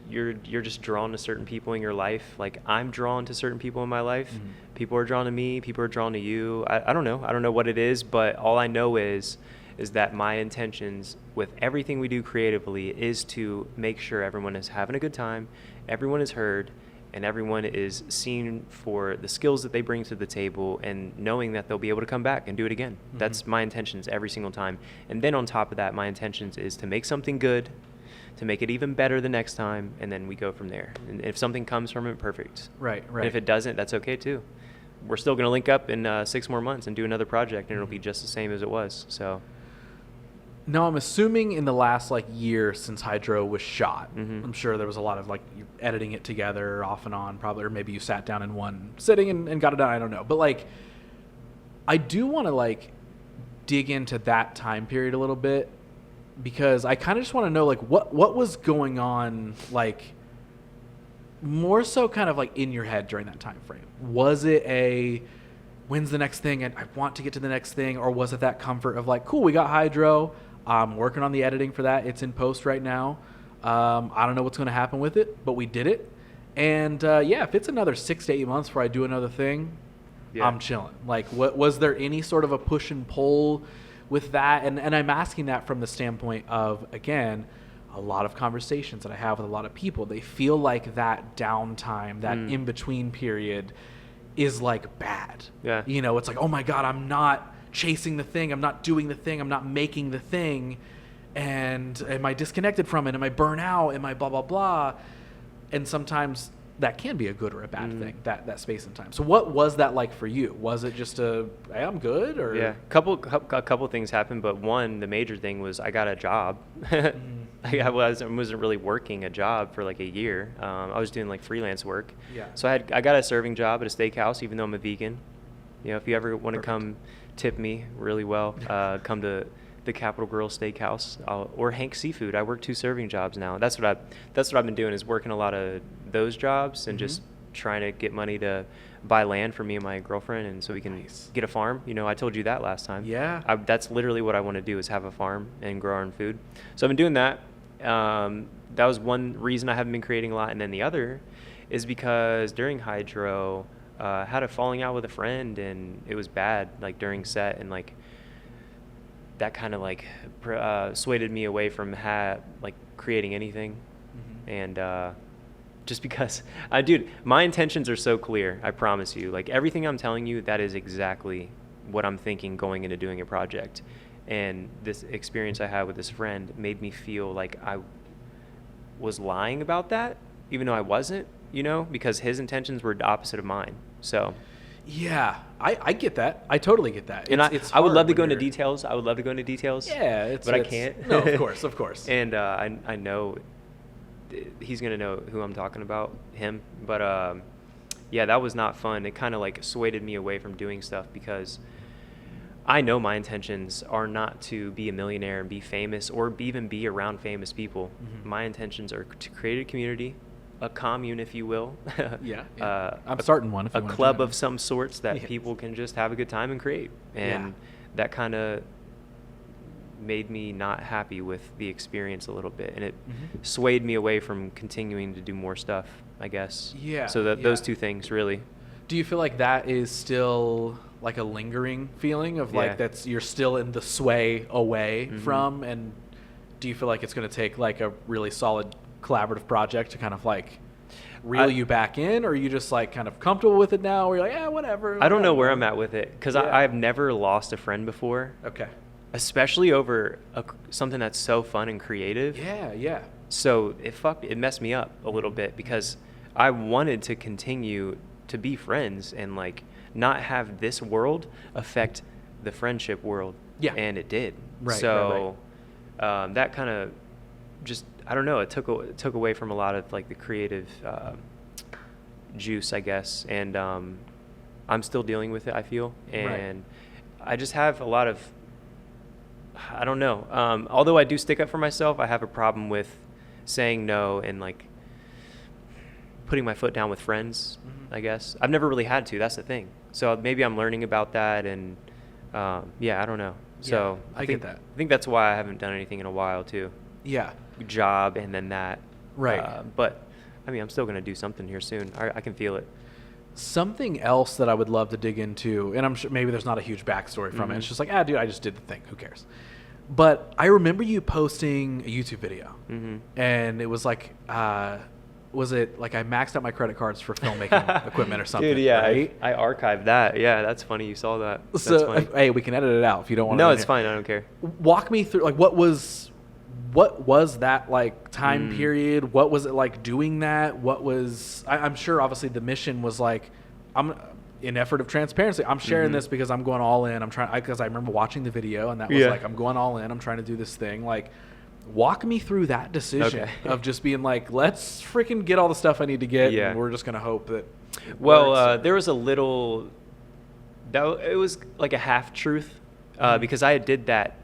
You're just drawn to certain people in your life. Like I'm drawn to certain people in my life. People are drawn to me. People are drawn to you. I don't know. I don't know what it is, but all I know is that my intentions with everything we do creatively is to make sure everyone is having a good time, everyone is heard, and everyone is seen for the skills that they bring to the table, and knowing that they'll be able to come back and do it again. That's my intentions every single time. And then on top of that, my intentions is to make something good, to make it even better the next time, and then we go from there. And if something comes from it, perfect. Right. And if it doesn't, that's okay too. We're still going to link up in 6 more months and do another project, and it'll be just the same as it was. So now I'm assuming in the last like year since Hydro was shot, I'm sure there was a lot of like you editing it together off and on probably, or maybe you sat down in one sitting and got it done. I don't know. But like, I do want to like dig into that time period a little bit, because I kind of just want to know like what was going on, like more so kind of like in your head during that time frame. Was it a when's the next thing and I want to get to the next thing, or was it that comfort of like, cool, we got Hydro, I'm working on the editing for that, it's in post right now, I don't know what's going to happen with it, but we did it, and yeah, if it's another 6 to 8 months before I do another thing, I'm chilling. Like, what was there any sort of a push and pull with that? And I'm asking that from the standpoint of, again, a lot of conversations that I have with a lot of people, they feel like that downtime, that in-between period is like bad. Yeah. You know, it's like, oh my God, I'm not chasing the thing, I'm not doing the thing, I'm not making the thing, and am I disconnected from it? Am I burnt out? Am I blah, blah, blah? And sometimes that can be a good or a bad thing, that space and time. So what was that like for you? Was it just hey, I'm good? Or yeah, a couple things happened, but one, the major thing was I got a job. I wasn't really working a job for like a year. I was doing like freelance work. Yeah. So I got a serving job at a steakhouse, even though I'm a vegan. You know, if you ever want to Perfect. come tip me really well, come to the Capitol Grill Steakhouse or Hank Seafood. I work 2 serving jobs now. That's what I've been doing, is working a lot of those jobs and just trying to get money to buy land for me and my girlfriend, and so we can get a farm. You know, I told you that last time. Yeah. That's literally what I want to do, is have a farm and grow our own food. So I've been doing that. That was one reason I haven't been creating a lot, and then the other is because during Hydro, had a falling out with a friend, and it was bad, like during set, and like that kind of like swayed me away from like creating anything. And just because dude, my intentions are so clear, I promise you. Like everything I'm telling you, that is exactly what I'm thinking going into doing a project. And this experience I had with this friend made me feel like I was lying about that, even though I wasn't, you know, because his intentions were the opposite of mine. So Yeah, I get that. I totally get that. and It's I would hard love to when go into you're- details. I would love to go into details. Yeah, but I can't. No, of course, of course. And I know he's gonna know who I'm talking about, him. But yeah, that was not fun. It kind of like swayed me away from doing stuff, because I know my intentions are not to be a millionaire and be famous, or even be around famous people. My intentions are to create a community, a commune, if you will. Yeah. I'm starting one. If A you wanna club join. of some sorts that Yeah. people can just have a good time and create. And that kind of made me not happy with the experience a little bit, and it swayed me away from continuing to do more stuff, I guess. Yeah, So yeah. those 2 things really. Do you feel like that is still like a lingering feeling of like Yeah. you're still in the sway away Mhm. from? And do you feel like it's going to take like a really solid collaborative project to kind of like reel you back in, or are you just like kind of comfortable with it now, or you're like, yeah, whatever? I don't know where I'm at with it, because Yeah. I've never lost a friend before, Okay. especially over something that's so fun and creative. Yeah, yeah. So it messed me up a little bit, because I wanted to continue to be friends and like not have this world affect the friendship world. Yeah. And it did. Right, So that kind of just, I don't know, it took away from a lot of like the creative juice, I guess. And I'm still dealing with it, I feel. And I just have a lot of, I don't know. Although I do stick up for myself, I have a problem with saying no and like putting my foot down with friends, I guess. I've never really had to. That's the thing. So maybe I'm learning about that, and yeah, I don't know. So I get that. I think that's why I haven't done anything in a while too. Yeah. Job and then that. Right. But I mean, I'm still gonna do something here soon. I can feel it. Something else that I would love to dig into, and I'm sure maybe there's not a huge backstory from it. It's just like, dude, I just did the thing. Who cares? But I remember you posting a YouTube video, and it was like, was it like I maxed out my credit cards for filmmaking equipment or something? Dude, yeah, right? I archived that. Yeah, that's funny. You saw that. That's So funny. hey, we can edit it out if you don't want to. No, it's fine. I don't care. Walk me through, like, what was that like time period? What was it like doing that? What was I'm sure obviously the mission was like, I'm in effort of transparency, I'm sharing this because I'm going all in. I'm trying, because I remember watching the video, and that was like, I'm going all in. I'm trying to do this thing. Like, walk me through that decision of just being like, let's freaking get all the stuff I need to get, and we're just gonna hope that it works. There was a little, it was like a half truth, because I did that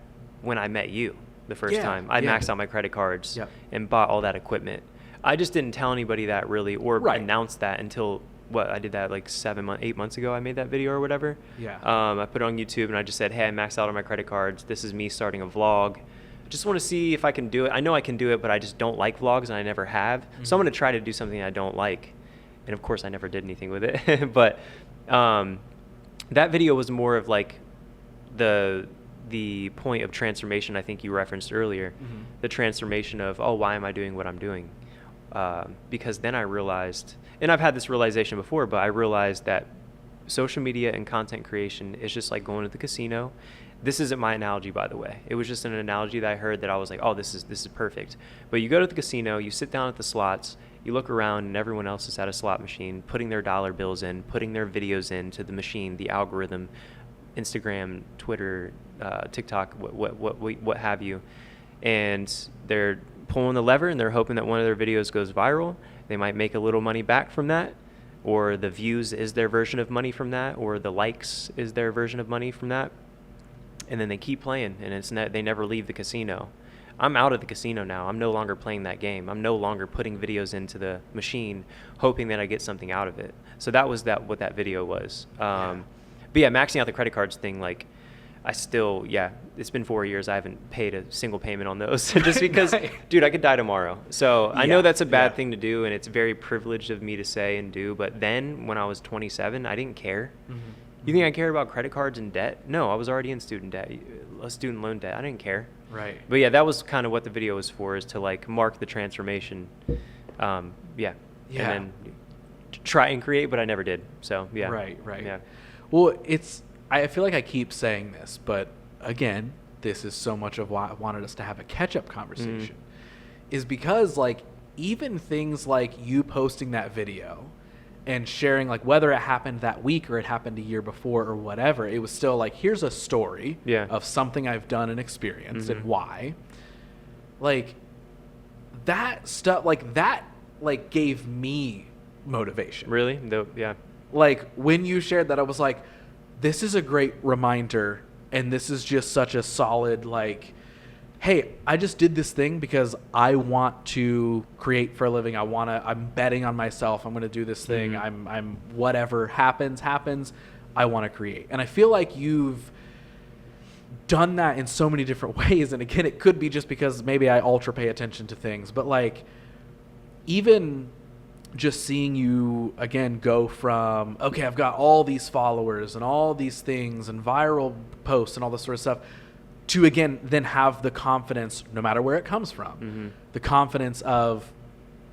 when I met you the first time. I maxed out my credit cards and bought all that equipment. I just didn't tell anybody that really, or announce that until I did that like 8 months ago. I made that video or whatever. I put it on YouTube, and I just said, hey, I maxed out on my credit cards. This is me starting a vlog. I just want to see if I can do it. I know I can do it, but I just don't like vlogs, and I never have. So I'm going to try to do something I don't like. And of course, I never did anything with it. But that video was more of like the point of transformation I think you referenced earlier. The transformation of, why am I doing what I'm doing? Because then I realized, and I've had this realization before, but I realized that social media and content creation is just like going to the casino. This isn't my analogy, by the way. It was just an analogy that I heard that I was like, this is perfect. But you go to the casino, you sit down at the slots, you look around, and everyone else is at a slot machine, putting their dollar bills in, putting their videos into the machine, the algorithm, Instagram, Twitter, TikTok, what have you. And they're pulling the lever and they're hoping that one of their videos goes viral. They might make a little money back from that, or the views is their version of money from that, or the likes is their version of money from that. And then they keep playing, and they never leave the casino. I'm out of the casino now. I'm no longer playing that game. I'm no longer putting videos into the machine hoping that I get something out of it. So that was what that video was. But yeah, maxing out the credit cards thing, like, I still, it's been 4 years. I haven't paid a single payment on those just because, dude, I could die tomorrow. So I know that's a bad thing to do, and it's very privileged of me to say and do. But then when I was 27, I didn't care. Mm-hmm. You think I cared about credit cards and debt? No, I was already in student loan debt. I didn't care. Right. But yeah, that was kind of what the video was for, is to like mark the transformation. And then try and create, but I never did. So yeah. Right. Yeah. Well, I feel like I keep saying this, but again, this is so much of why I wanted us to have a catch-up conversation, is because like even things like you posting that video and sharing, like whether it happened that week or it happened a year before or whatever, it was still like, here's a story of something I've done and experienced and why. Like that stuff, like that, like gave me motivation. Really? Yeah. Like when you shared that, I was like, this is a great reminder, and this is just such a solid, like, hey, I just did this thing because I want to create for a living. I'm betting on myself. I'm going to do this thing. I'm whatever happens. I want to create. And I feel like you've done that in so many different ways. And again, it could be just because maybe I ultra pay attention to things, but like even just seeing you again go from, okay, I've got all these followers and all these things and viral posts and all this sort of stuff, to again then have the confidence, no matter where it comes from, the confidence of,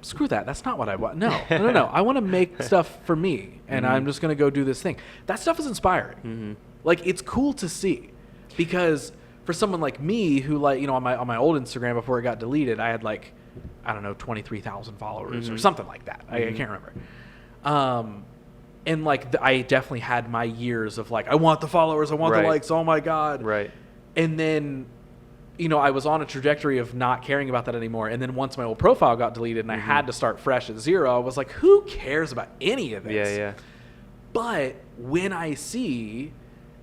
screw that, that's not what I want. No. I want to make stuff for me, and I'm just going to go do this thing. That stuff is inspiring. Like, it's cool to see, because for someone like me who, like, you know, on my old Instagram before it got deleted, I had like, I don't know, 23,000 followers or something like that. I can't remember. And like I definitely had my years of like, I want the followers, I want the likes, oh my God. Right. And then, you know, I was on a trajectory of not caring about that anymore. And then once my old profile got deleted and I had to start fresh at zero, I was like, who cares about any of this? Yeah. But when I see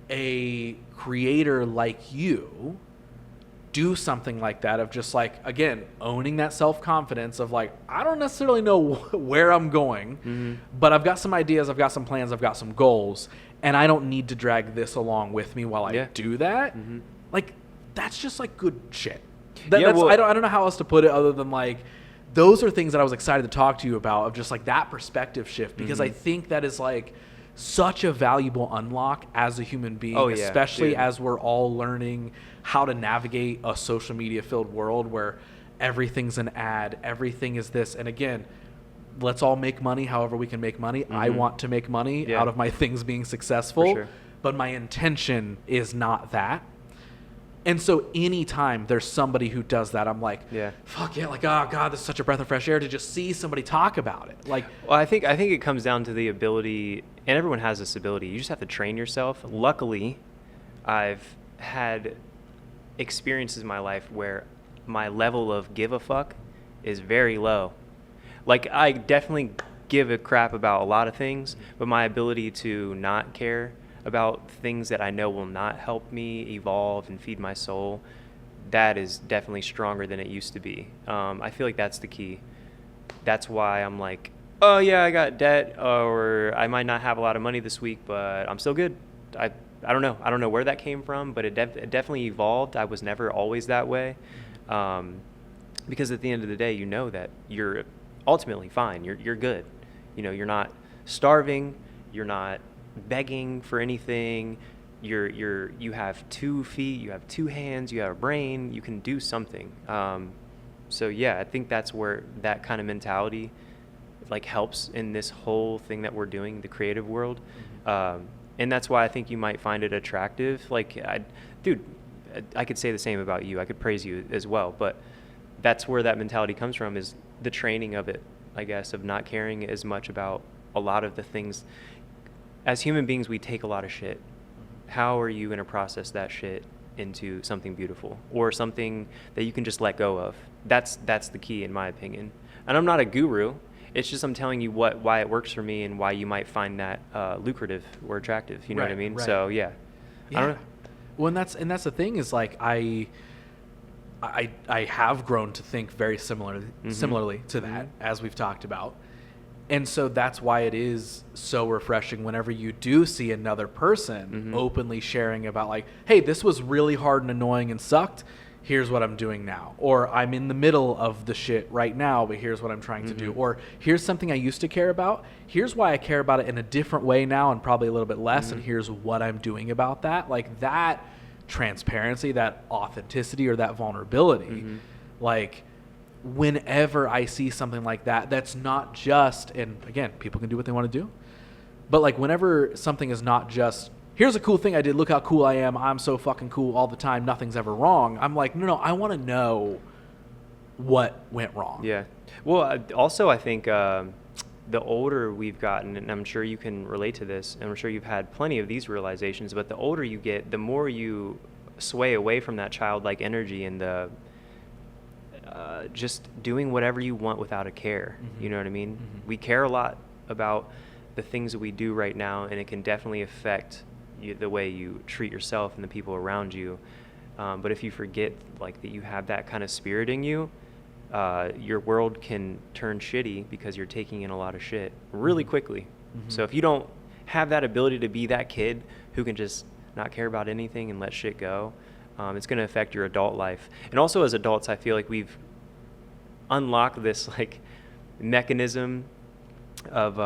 a creator like you do something like that, of just like, again, owning that self-confidence of like, I don't necessarily know where I'm going, but I've got some ideas, I've got some plans, I've got some goals, and I don't need to drag this along with me while I do that. Like, that's just like good shit. I don't know how else to put it other than like, those are things that I was excited to talk to you about, of just like that perspective shift, because I think that is like such a valuable unlock as a human being, especially as we're all learning how to navigate a social media filled world where everything's an ad, everything is this. And again, let's all make money however we can make money. I want to make money out of my things being successful, but my intention is not that. And so anytime there's somebody who does that, I'm like, fuck yeah, like, oh God, this is such a breath of fresh air to just see somebody talk about it. Like, well, I think it comes down to the ability, and everyone has this ability. You just have to train yourself. Luckily, I've had experiences in my life where my level of give a fuck is very low. Like, I definitely give a crap about a lot of things, but my ability to not care about things that I know will not help me evolve and feed my soul, that is definitely stronger than it used to be. I feel like that's the key. That's why I'm like, oh yeah, I got debt, or I might not have a lot of money this week, but I'm still good. I don't know. I don't know where that came from, but it definitely evolved. I was never always that way. Because at the end of the day, you know that you're ultimately fine. You're good. You know, you're not starving. You're not begging for anything. You have 2 feet, you have 2 hands, you have a brain, you can do something. So yeah, I think that's where that kind of mentality like helps in this whole thing that we're doing, the creative world. And that's why I think you might find it attractive. Like, I could say the same about you. I could praise you as well, but that's where that mentality comes from, is the training of it, I guess, of not caring as much about a lot of the things. As human beings, we take a lot of shit. How are you going to process that shit into something beautiful or something that you can just let go of. That's the key, in my opinion. And I'm not a guru. It's just I'm telling you why it works for me and why you might find that lucrative or attractive. You know what I mean? Right. So yeah. I don't know. Well, and that's the thing is like I have grown to think very similarly to that, as we've talked about. And so that's why it is so refreshing whenever you do see another person openly sharing about like, hey, this was really hard and annoying and sucked. Here's what I'm doing now. Or I'm in the middle of the shit right now, but here's what I'm trying to do. Or here's something I used to care about. Here's why I care about it in a different way now and probably a little bit less. And here's what I'm doing about that. Like that transparency, that authenticity, or that vulnerability, like whenever I see something like that, that's not just, and again, people can do what they want to do, but like whenever something is not just, here's a cool thing I did, look how cool I am, I'm so fucking cool all the time, nothing's ever wrong. I'm like, no, I want to know what went wrong. Yeah. Well, also I think the older we've gotten, and I'm sure you can relate to this, and I'm sure you've had plenty of these realizations, but the older you get, the more you sway away from that childlike energy and the just doing whatever you want without a care. You know what I mean? We care a lot about the things that we do right now, and it can definitely affect the way you treat yourself and the people around you. But if you forget like that you have that kind of spirit in you, your world can turn shitty because you're taking in a lot of shit really quickly. So if you don't have that ability to be that kid who can just not care about anything and let shit go, it's going to affect your adult life. And also as adults, I feel like we've unlocked this like mechanism of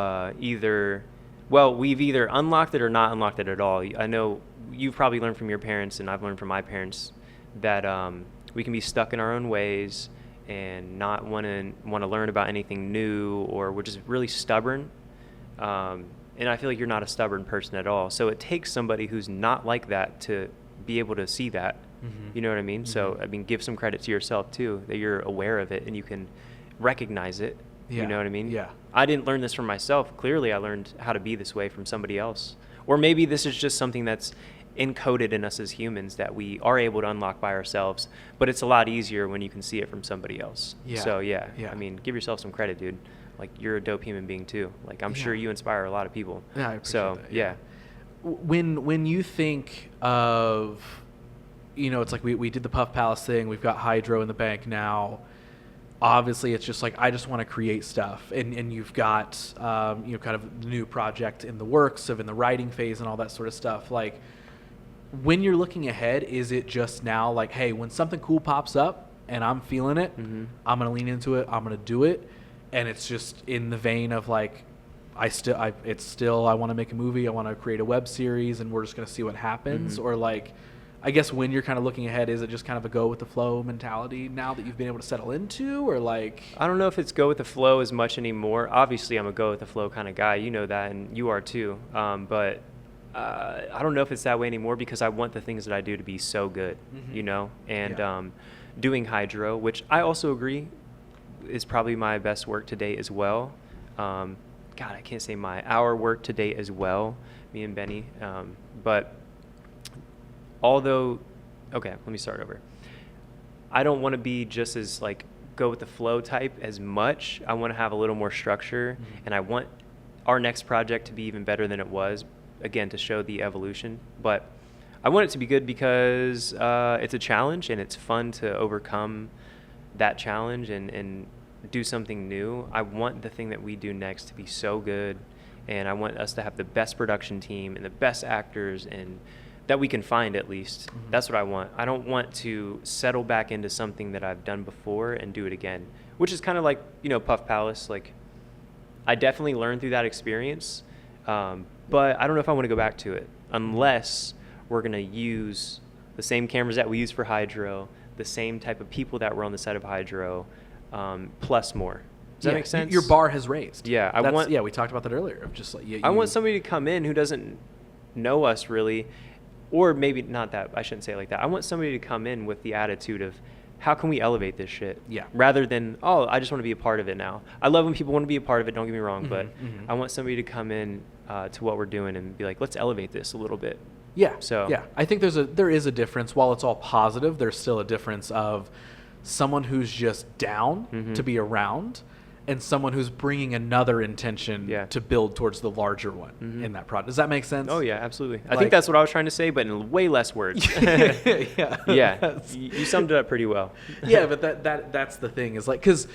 we've either unlocked it or not unlocked it at all. I know you've probably learned from your parents, and I've learned from my parents, that we can be stuck in our own ways and not want to learn about anything new, or we're just really stubborn. And I feel like you're not a stubborn person at all. So it takes somebody who's not like that to be able to see that. You know what I mean? So, I mean, give some credit to yourself too, that you're aware of it and you can recognize it. You know what I mean? Yeah. I didn't learn this from myself. Clearly, I learned how to be this way from somebody else. Or maybe this is just something that's encoded in us as humans that we are able to unlock by ourselves, but it's a lot easier when you can see it from somebody else. So yeah. I mean, give yourself some credit, dude. Like, you're a dope human being too. Like, I'm sure you inspire a lot of people. Yeah, I appreciate that. Yeah. When you think of, you know, it's like we did the Puff Palace thing, we've got Hydro in the bank now. Obviously, it's just like, I just want to create stuff. And you've got, you know, kind of the new project in the works in the writing phase and all that sort of stuff. Like, when you're looking ahead, is it just now like, hey, when something cool pops up and I'm feeling it, I'm going to lean into it, I'm going to do it. And it's just in the vein of like, I want to make a movie, I want to create a web series, and we're just going to see what happens. Or like, I guess when you're kind of looking ahead, is it just kind of a go with the flow mentality now that you've been able to settle into, or like? I don't know if it's go with the flow as much anymore. Obviously, I'm a go with the flow kind of guy. You know that, and you are too. But I don't know if it's that way anymore because I want the things that I do to be so good, you know? And doing Hydro, which I also agree is probably my best work to date as well. God, I can't say our work to date as well, me and Benny. But although, okay, let me start over. I don't want to be just as like go with the flow type as much. I want to have a little more structure, and I want our next project to be even better than it was, again, to show the evolution. But I want it to be good because it's a challenge, and it's fun to overcome that challenge and do something new. I want the thing that we do next to be so good, and I want us to have the best production team and the best actors and that we can find, at least. That's what I want. I don't want to settle back into something that I've done before and do it again, which is kind of like, you know, Puff Palace. Like, I definitely learned through that experience, but I don't know if I want to go back to it unless we're going to use the same cameras that we use for Hydro, the same type of people that were on the set of Hydro, plus more. Does that make sense? Your bar has raised. Yeah, we talked about that earlier. Of just like, I want somebody to come in who doesn't know us really, or maybe not that. I shouldn't say it like that. I want somebody to come in with the attitude of, how can we elevate this shit? Yeah. Rather than, oh, I just want to be a part of it now. I love when people want to be a part of it. Don't get me wrong, but I want somebody to come in to what we're doing and be like, let's elevate this a little bit. Yeah. So yeah, I think there is a difference. While it's all positive, there's still a difference of someone who's just down to be around, and someone who's bringing another intention to build towards the larger one in that product. Does that make sense? Oh yeah, absolutely. I think that's what I was trying to say, but in way less words. Yeah. You summed it up pretty well. Yeah, but that's the thing, is like, because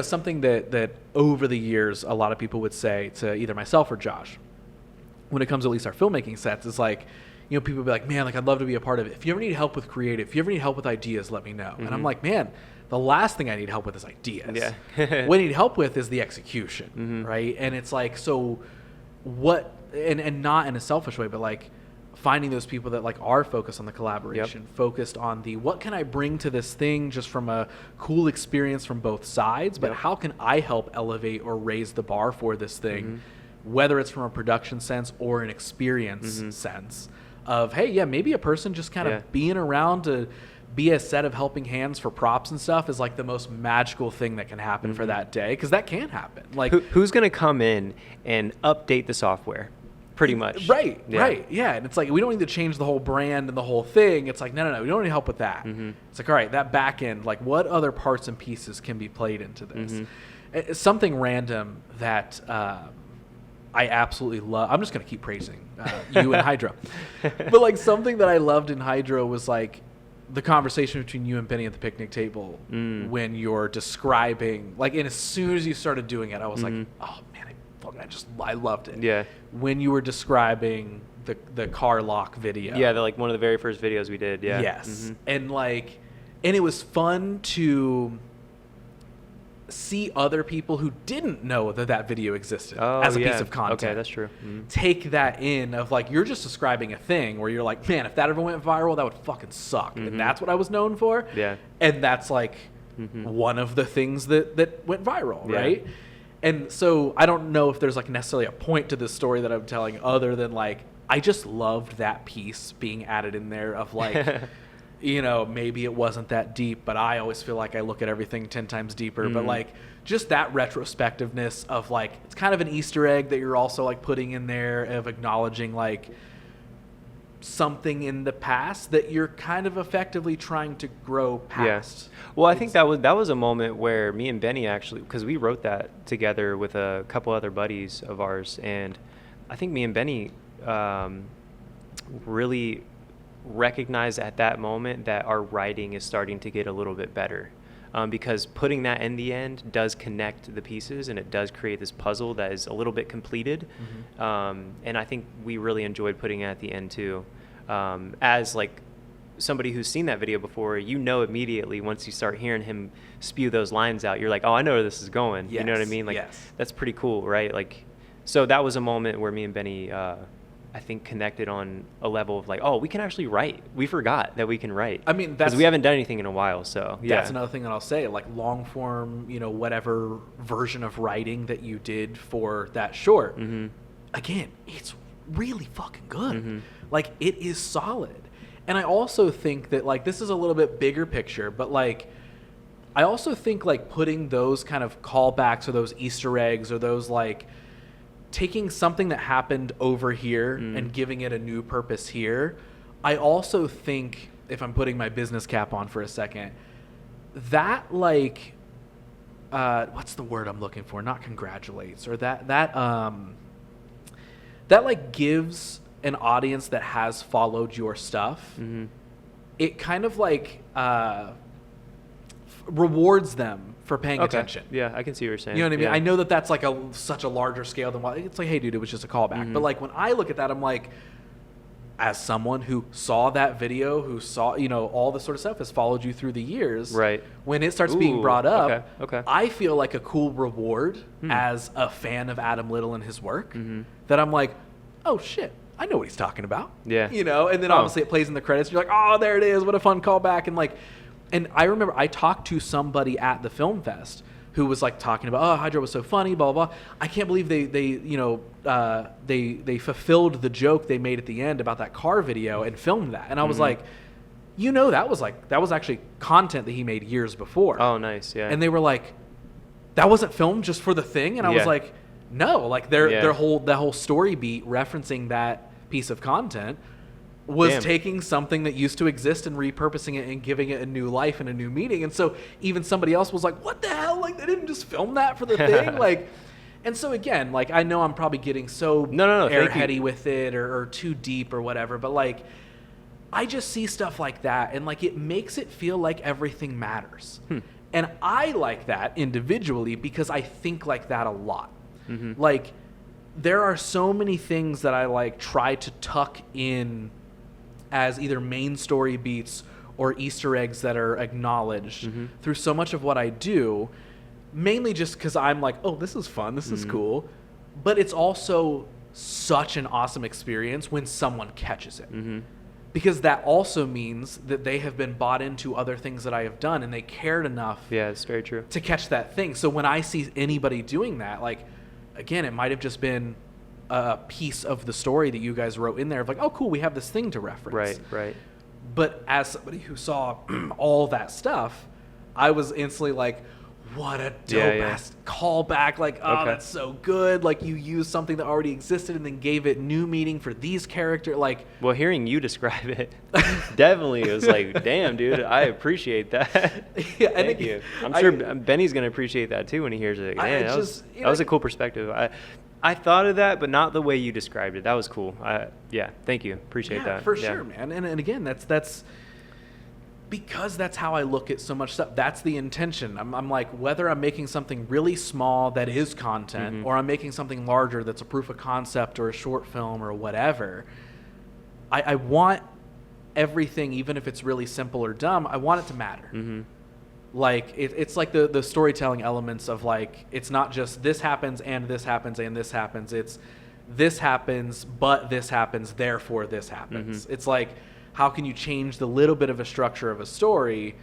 something that over the years a lot of people would say to either myself or Josh, when it comes to at least our filmmaking sets, is like, people would be like, man, like, I'd love to be a part of it. If you ever need help with creative, if you ever need help with ideas, let me know. And I'm like, man, the last thing I need help with is ideas. Yeah. What I need help with is the execution, right? And it's like, so what, and not in a selfish way, but like finding those people that like are focused on the collaboration, focused on the, what can I bring to this thing just from a cool experience from both sides, but how can I help elevate or raise the bar for this thing, whether it's from a production sense or an experience sense of, hey, yeah, maybe a person just kind of being around to be a set of helping hands for props and stuff is like the most magical thing that can happen for that day, because that can happen. Like, who's going to come in and update the software? Pretty much. Right. Yeah. And it's like, we don't need to change the whole brand and the whole thing. It's like, no, we don't need help with that. It's like, all right, that back end, like, what other parts and pieces can be played into this? It's something random that I absolutely love. I'm just going to keep praising you and Hydro. But like, something that I loved in Hydro was like the conversation between you and Benny at the picnic table when you're describing, like, and as soon as you started doing it, I was like, oh man, I loved it. Yeah. When you were describing the car lock video. Yeah, like one of the very first videos we did. Yeah. Yes. And like, and it was fun to see other people who didn't know that video existed as a piece of content. Okay, that's true. Take that in of like, you're just describing a thing where you're like, man, if that ever went viral, that would fucking suck. And that's what I was known for. Yeah. And that's like one of the things that went viral, right? And so I don't know if there's like necessarily a point to this story that I'm telling other than like, I just loved that piece being added in there of like, maybe it wasn't that deep, but I always feel like I look at everything 10 times deeper. But like, just that retrospectiveness of like, it's kind of an Easter egg that you're also like putting in there of acknowledging like something in the past that you're kind of effectively trying to grow past. Yeah. Well, I think that was a moment where me and Benny actually, because we wrote that together with a couple other buddies of ours, and I think me and Benny really recognized at that moment that our writing is starting to get a little bit better, because putting that in the end does connect the pieces, and it does create this puzzle that is a little bit completed. And I think we really enjoyed putting it at the end too. As like somebody who's seen that video before, immediately once you start hearing him spew those lines out, you're like, oh, I know where this is going. You know what I mean? Like, that's pretty cool, right? Like, so that was a moment where me and Benny, I think, connected on a level of like, oh, we can actually write. We forgot that we can write. I mean, because we haven't done anything in a while. So that's another thing that I'll say, like long form, whatever version of writing that you did for that short, again, it's really fucking good. Like, it is solid. And I also think that like, this is a little bit bigger picture, but like, I also think like putting those kind of callbacks or those Easter eggs or those like taking something that happened over here and giving it a new purpose here. I also think, if I'm putting my business cap on for a second, that like, what's the word I'm looking for? Not congratulates, or that like gives an audience that has followed your stuff, it kind of like rewards them for paying attention. Yeah, I can see what you're saying. You know what I mean? Yeah. I know that that's like such a larger scale than what it's like. Hey, dude, it was just a callback. But like, when I look at that, I'm like, as someone who saw that video, who saw all this sort of stuff, has followed you through the years. Right. When it starts being brought up, okay. I feel like a cool reward as a fan of Adam Little and his work. That I'm like, oh shit, I know what he's talking about. Yeah. And then obviously it plays in the credits. You're like, oh, there it is. What a fun callback. And like, and I remember I talked to somebody at the film fest who was like talking about, oh, Hydro was so funny, blah, blah, blah. I can't believe they fulfilled the joke they made at the end about that car video and filmed that. And I was like, that was actually content that he made years before. Oh, nice. Yeah. And they were like, that wasn't filmed just for the thing. And I was like, no, like that whole story beat referencing that piece of content was Damn. taking something that used to exist and repurposing it and giving it a new life and a new meaning. And so even somebody else was like, what the hell? Like, they didn't just film that for the thing? Like, and so again, like, I know I'm probably getting so No, airheady with it or too deep or whatever, but like, I just see stuff like that and like, it makes it feel like everything matters. And I like that individually because I think like that a lot. Like, there are so many things that I like try to tuck in as either main story beats or Easter eggs that are acknowledged through so much of what I do, mainly just because I'm like, oh, this is fun, this is cool. But it's also such an awesome experience when someone catches it. Because that also means that they have been bought into other things that I have done and they cared enough Yeah, it's very true. to catch that thing. So when I see anybody doing that, like, again, it might have just been a piece of the story that you guys wrote in there of like, oh, cool, we have this thing to reference. Right. But as somebody who saw all that stuff, I was instantly like, what a dope ass callback. Like, oh, that's so good. Like, you used something that already existed and then gave it new meaning for these characters. Like, well, hearing you describe it definitely was like, damn, dude, I appreciate that. Yeah, Thank you. I'm sure Benny's going to appreciate that too when he hears it. Man, that was a cool perspective. I thought of that, but not the way you described it. That was cool. Yeah, thank you. Appreciate that. For sure, man. And again, that's because that's how I look at so much stuff. That's the intention. I'm like, whether I'm making something really small that is content or I'm making something larger that's a proof of concept or a short film or whatever, I want everything, even if it's really simple or dumb, I want it to matter. Like, it's like the storytelling elements of like, it's not just this happens and this happens and this happens. It's this happens, but this happens, therefore this happens. It's like, how can you change the little bit of a structure of a story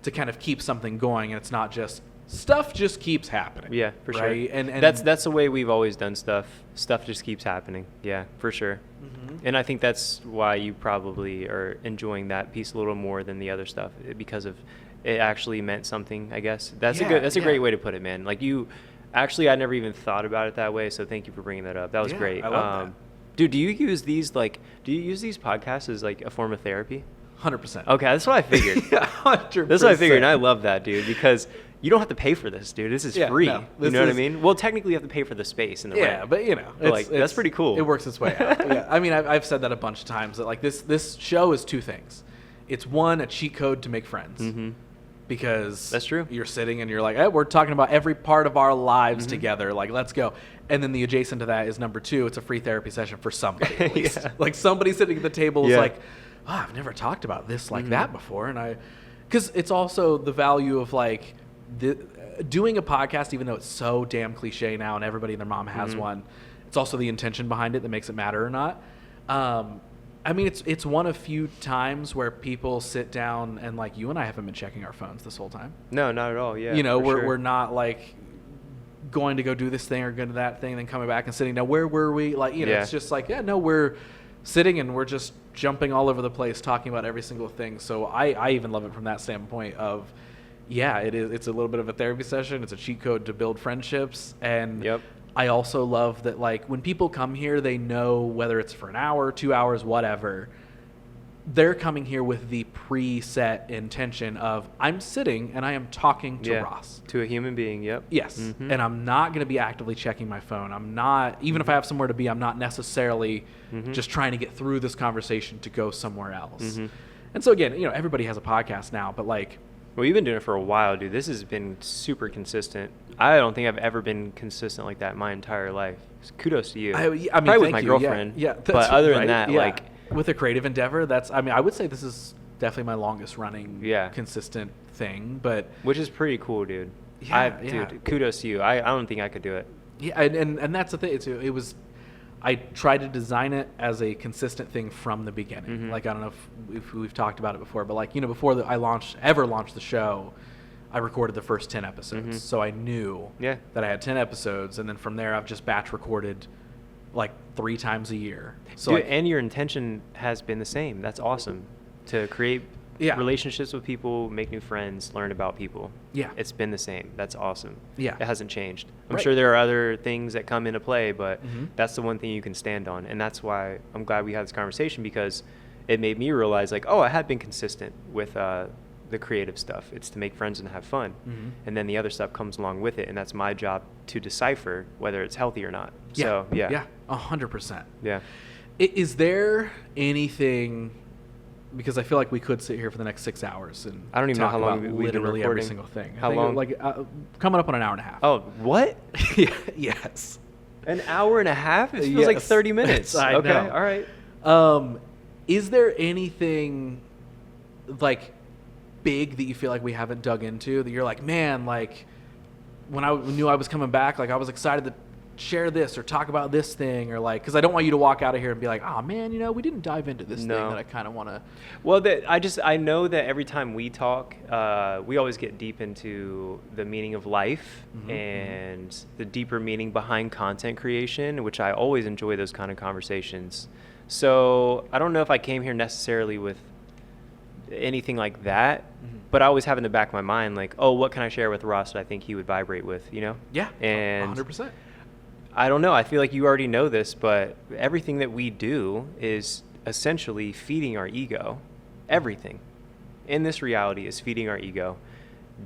to kind of keep something going? And it's not just stuff just keeps happening. Yeah, for right? sure. And that's the way we've always done stuff. Stuff just keeps happening. Yeah, for sure. And I think that's why you probably are enjoying that piece a little more than the other stuff, because of it actually meant something, I guess. That's a great way to put it, man. Like, I never even thought about it that way. So thank you for bringing that up. That was great. I love that. Dude, do you use these podcasts as like a form of therapy? 100%. Okay, that's what I figured. 100%. That's what I figured, and I love that, dude, because you don't have to pay for this, dude. This is free. No, you know what I mean? Well, technically, you have to pay for the space and the rent. But that's pretty cool. It works its way out. Yeah, I mean, I've said that a bunch of times that like this show is two things. It's one, a cheat code to make friends. Because that's true. You're sitting and you're like, hey, we're talking about every part of our lives together. Like, let's go. And then the adjacent to that is number two. It's a free therapy session for somebody. At least. Like, somebody sitting at the table is like, oh, I've never talked about this like that before. And because it's also the value of like doing a podcast, even though it's so damn cliche now and everybody and their mom has one. It's also the intention behind it that makes it matter or not. I mean, it's one of few times where people sit down and like you and I haven't been checking our phones this whole time. No, not at all. Yeah, you know, we're not like going to go do this thing or go to that thing, then coming back and sitting down. Where were we? Like, you know, it's just like, we're sitting and we're just jumping all over the place, talking about every single thing. So I even love it from that standpoint of, it's a little bit of a therapy session. It's a cheat code to build friendships. And I also love that, like, when people come here, they know whether it's for an hour, 2 hours, whatever, they're coming here with the preset intention of, I'm sitting and I am talking to Ross. To a human being, Yes. And I'm not going to be actively checking my phone. I'm not, even if I have somewhere to be, I'm not necessarily just trying to get through this conversation to go somewhere else. And so, again, everybody has a podcast now, but like, well, you've been doing it for a while, dude. This has been super consistent. I don't think I've ever been consistent like that my entire life. Kudos to you. I mean, probably with my girlfriend. Yeah, but other than that, like, with a creative endeavor, I would say this is definitely my longest running consistent thing. But which is pretty cool, dude. Dude, kudos to you. I don't think I could do it. Yeah, and that's the thing. I tried to design it as a consistent thing from the beginning. Like, I don't know if we've talked about it before, but like, before I launched the show, I recorded the first 10 episodes. So I knew that I had 10 episodes. And then from there, I've just batch recorded like 3 times a year. So dude, and your intention has been the same. That's awesome. To create relationships with people, make new friends, learn about people. Yeah. It's been the same. That's awesome. Yeah. It hasn't changed. I'm sure there are other things that come into play, but that's the one thing you can stand on. And that's why I'm glad we had this conversation, because it made me realize like, oh, I had been consistent with the creative stuff. It's to make friends and have fun. Mm-hmm. And then the other stuff comes along with it. And that's my job to decipher whether it's healthy or not. Yeah. So, yeah. Yeah. 100%. Yeah. Is there anything, because I feel like we could sit here for the next 6 hours and I don't even know talk how long about we've been literally every recording. single thing. How long? Like coming up on an hour and a half. Oh, what? Yes. An hour and a half? It feels like Yes. 30 minutes. I Okay. know. All right. Is there anything like big that you feel like we haven't dug into that you're like, man, like when I knew I was coming back, like I was excited to share this or talk about this thing, or like, because I don't want you to walk out of here and be like, oh man, we didn't dive into this thing that I kind of want to. Well, I know that every time we talk, we always get deep into the meaning of life and the deeper meaning behind content creation, which I always enjoy those kind of conversations. So I don't know if I came here necessarily with anything like that, but I always have in the back of my mind, like, oh, what can I share with Ross that I think he would vibrate with, Yeah, and 100%. I don't know. I feel like you already know this, but everything that we do is essentially feeding our ego. Everything in this reality is feeding our ego,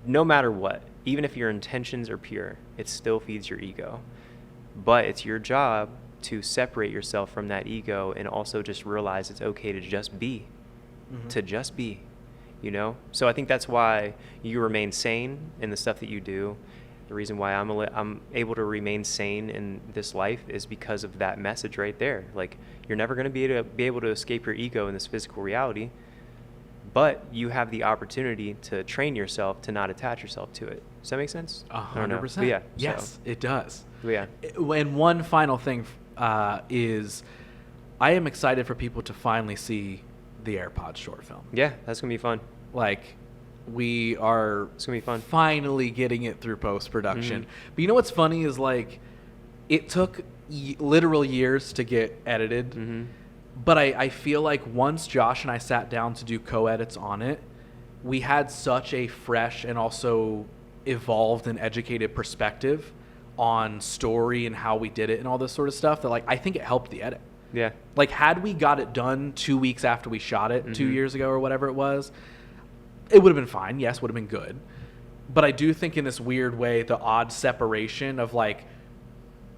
no matter what. Even if your intentions are pure, it still feeds your ego. But it's your job to separate yourself from that ego and also just realize it's okay to just be. To just be, So I think that's why you remain sane in the stuff that you do. The reason why I'm able to remain sane in this life is because of that message right there. Like, you're never going to be able to escape your ego in this physical reality, but you have the opportunity to train yourself to not attach yourself to it. Does that make sense? 100%. Yeah. Yes, it does. Yeah. And one final thing is, I am excited for people to finally see the AirPods short film. Yeah, that's gonna be fun. Like, we are It's gonna be fun. finally getting it through post-production. But you know what's funny is, like, it took literal years to get edited. But I feel like once Josh and I sat down to do co-edits on it, we had such a fresh and also evolved and educated perspective on story and how we did it and all this sort of stuff that, like, I think it helped the edit. Yeah. Like, had we got it done 2 weeks after we shot it 2 years ago or whatever it was, it would have been fine. Yes, would have been good. But I do think in this weird way, the odd separation of, like,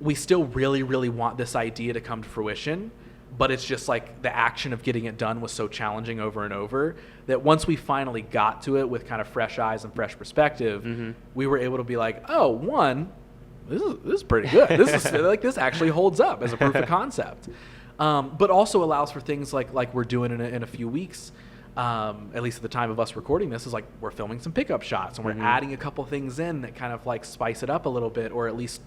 we still really, really want this idea to come to fruition, but it's just like the action of getting it done was so challenging over and over that once we finally got to it with kind of fresh eyes and fresh perspective, we were able to be like, oh, this is pretty good. This is like, this actually holds up as a proof of concept. But also allows for things like we're doing in a few weeks, at least at the time of us recording this, is like we're filming some pickup shots and we're adding a couple things in that kind of like spice it up a little bit, or at least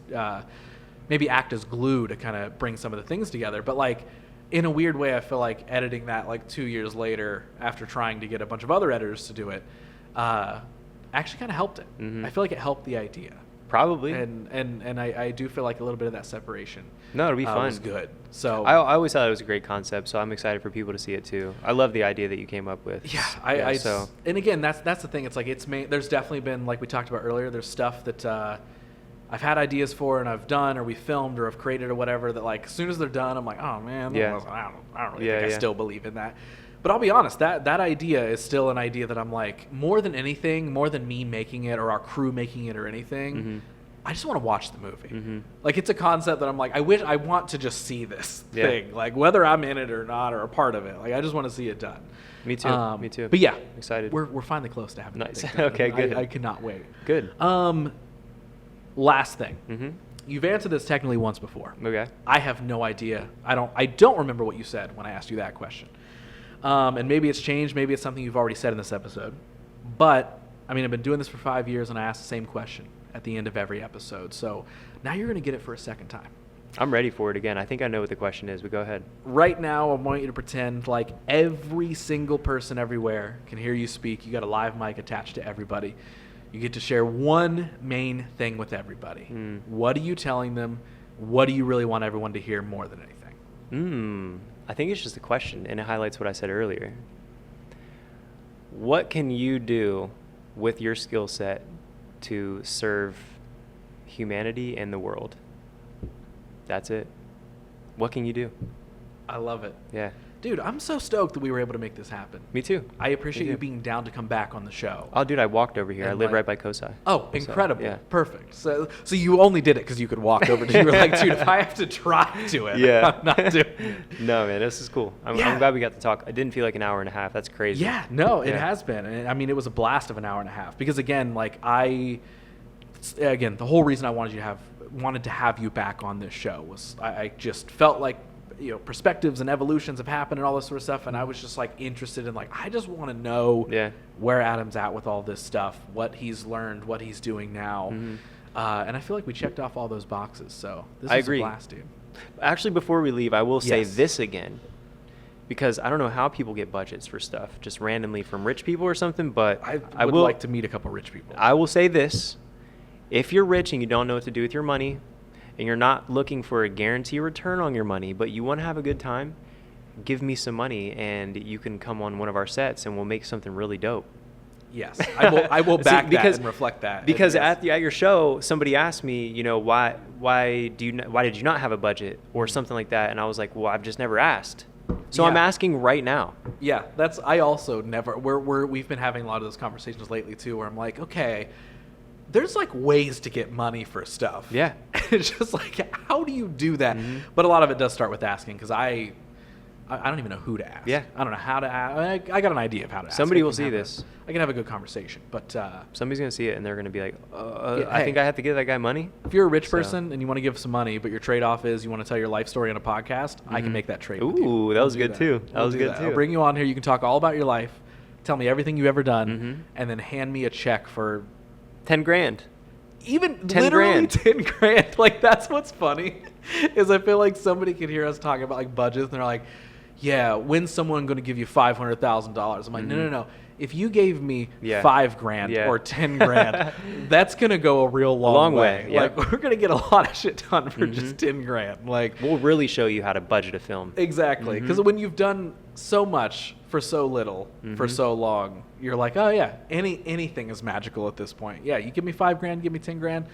maybe act as glue to kind of bring some of the things together. But like, in a weird way, I feel like editing that like 2 years later after trying to get a bunch of other editors to do it, actually kind of helped it. I feel like it helped the idea. Probably. And I do feel like a little bit of that separation. No, it'll be fun. Was good. So I always thought it was a great concept, so I'm excited for people to see it too. I love the idea that you came up with. Yeah, so. And again, that's the thing. It's like there's definitely been, like we talked about earlier, there's stuff that I've had ideas for and I've done or we filmed or I've created or whatever that, like, as soon as they're done, I'm like, oh man, I don't really think I still believe in that. But I'll be honest, that idea is still an idea that I'm like, more than anything, more than me making it or our crew making it or anything, I just want to watch the movie. Like, it's a concept that I'm like, I want to just see this thing, like whether I'm in it or not or a part of it. Like, I just want to see it done. Me too. Me too. But yeah, excited. We're finally close to having nice. That thing done. Okay, good. I cannot wait. Good. Last thing. You've answered this technically once before. Okay. I have no idea. I don't remember what you said when I asked you that question. And maybe it's changed. Maybe it's something you've already said in this episode. But, I mean, I've been doing this for 5 years, and I ask the same question at the end of every episode. So now you're going to get it for a second time. I'm ready for it again. I think I know what the question is, but go ahead. Right now, I want you to pretend like every single person everywhere can hear you speak. You got a live mic attached to everybody. You get to share one main thing with everybody. What are you telling them? What do you really want everyone to hear more than anything? I think it's just a question, and it highlights what I said earlier. What can you do with your skill set to serve humanity and the world? That's it. What can you do? I love it. Yeah. Dude, I'm so stoked that we were able to make this happen. Me too. I appreciate Me you too. being down to come back on the show. Oh, dude, I walked over here. I And, live like- right by Kosai. Oh, incredible. yeah. Perfect. So you only did it because you could walk over to it. You were like, dude, if I have to drive to it, Yeah. I'm not doing it. No, man, this is cool. I'm Yeah. glad we got to talk. It didn't feel like an hour and a half. That's crazy. Yeah, no, it Yeah. has been. And I mean, it was a blast of an hour and a half because again, like the whole reason I wanted to have you back on this show was I just felt like, perspectives and evolutions have happened and all this sort of stuff, and I was just like interested in I just want to know where Adam's at with all this stuff, what he's learned, what he's doing now, and I feel like we checked off all those boxes. So this I was agree. a blast, dude. Actually, before we leave, I will say Yes. this again, because I don't know how people get budgets for stuff just randomly from rich people or something, but I would like to meet a couple rich people. I will say this. If you're rich and you don't know what to do with your money, and you're not looking for a guarantee return on your money, but you want to have a good time, give me some money and you can come on one of our sets and we'll make something really dope. Yes, I will See, back because- that and reflect that. Because Yes. at your show, somebody asked me, why did you not have a budget or something like that? And I was like, well, I've just never asked. So I'm Yeah. asking right now. Yeah, I also never. We've been having a lot of those conversations lately too, where I'm like, okay, there's ways to get money for stuff. Yeah. It's just how do you do that? Mm-hmm. But a lot of it does start with asking, because I don't even know who to ask. Yeah. I don't know how to ask. I got an idea of how to ask. Somebody I will can see have this. I can have a good conversation, but Somebody's going to see it and they're going to be like, Yeah, I hey. think I have to give that guy money. if you're a rich So- person and you want to give some money, but your trade-off is you want to tell your life story on a podcast, I can make that trade. with you. Ooh, that We'll was do good too. That We'll was do good that. too. I'll bring you on here. You can talk all about your life, tell me everything you've ever done, Mhm. and then hand me a check for 10 grand. even 10 literally grand. 10 grand. That's what's funny, is I feel like somebody could hear us talking about budgets and they're like, yeah, when's someone going to give you $500,000? I'm like, no. If you gave me Yeah. $5,000 Yeah. or 10 grand, that's going to go a real long way, way. yep. We're going to get a lot of shit done for just 10 grand. We'll really show you how to budget a film. Exactly. Because when you've done so much for so little for so long, you're like, oh yeah, anything is magical at this point. Yeah, you give me $5,000, give me 10 grand.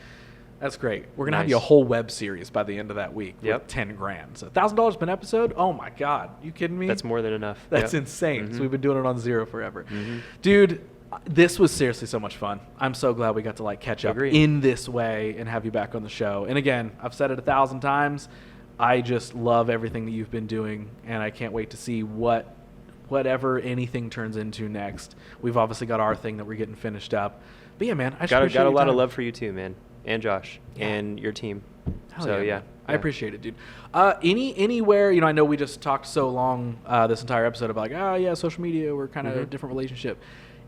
That's great. We're gonna have Nice. you a whole web series by the end of that week Yep. with 10 grand. So $1,000 per episode. Oh my God, you kidding me? That's more than enough. That's Yep. insane. So we've been doing it on zero forever, Mhm. dude. This was seriously so much fun. I'm so glad we got to catch up Agreed. in this way and have you back on the show. And again, I've said it 1,000 times. I just love everything that you've been doing, and I can't wait to see whatever anything turns into next. We've obviously got our thing that we're getting finished up. But yeah, man, I just Got appreciate a your lot of time. love for you too, man, and Josh, Yeah. and your team. Hell So yeah, man. I appreciate it, dude. Anywhere, I know we just talked so long this entire episode about social media, we're kind of a different relationship.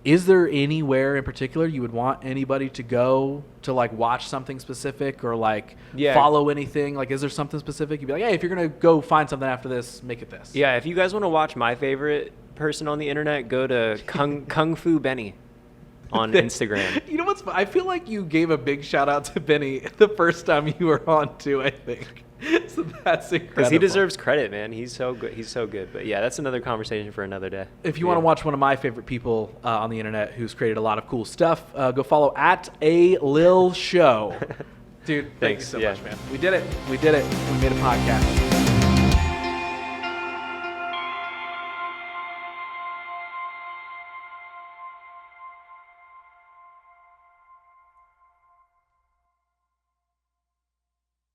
Is there anywhere in particular you would want anybody to go to watch something specific or Yeah. follow anything? Is there something specific you'd be like, hey, if you're gonna go find something after this, make it this? Yeah, if you guys want to watch my favorite person on the internet, go to Kung Fu Benny on Instagram. You know what's fun? I feel like you gave a big shout out to Benny the first time you were on too, I think. So that's incredible. Because he deserves credit, man. He's so good. He's so good. But yeah, that's another conversation for another day. If you want to watch one of my favorite people on the internet who's created a lot of cool stuff, go follow @ALilShow. Dude, thank you Thanks, so yeah. much, man. We did it. We made a podcast.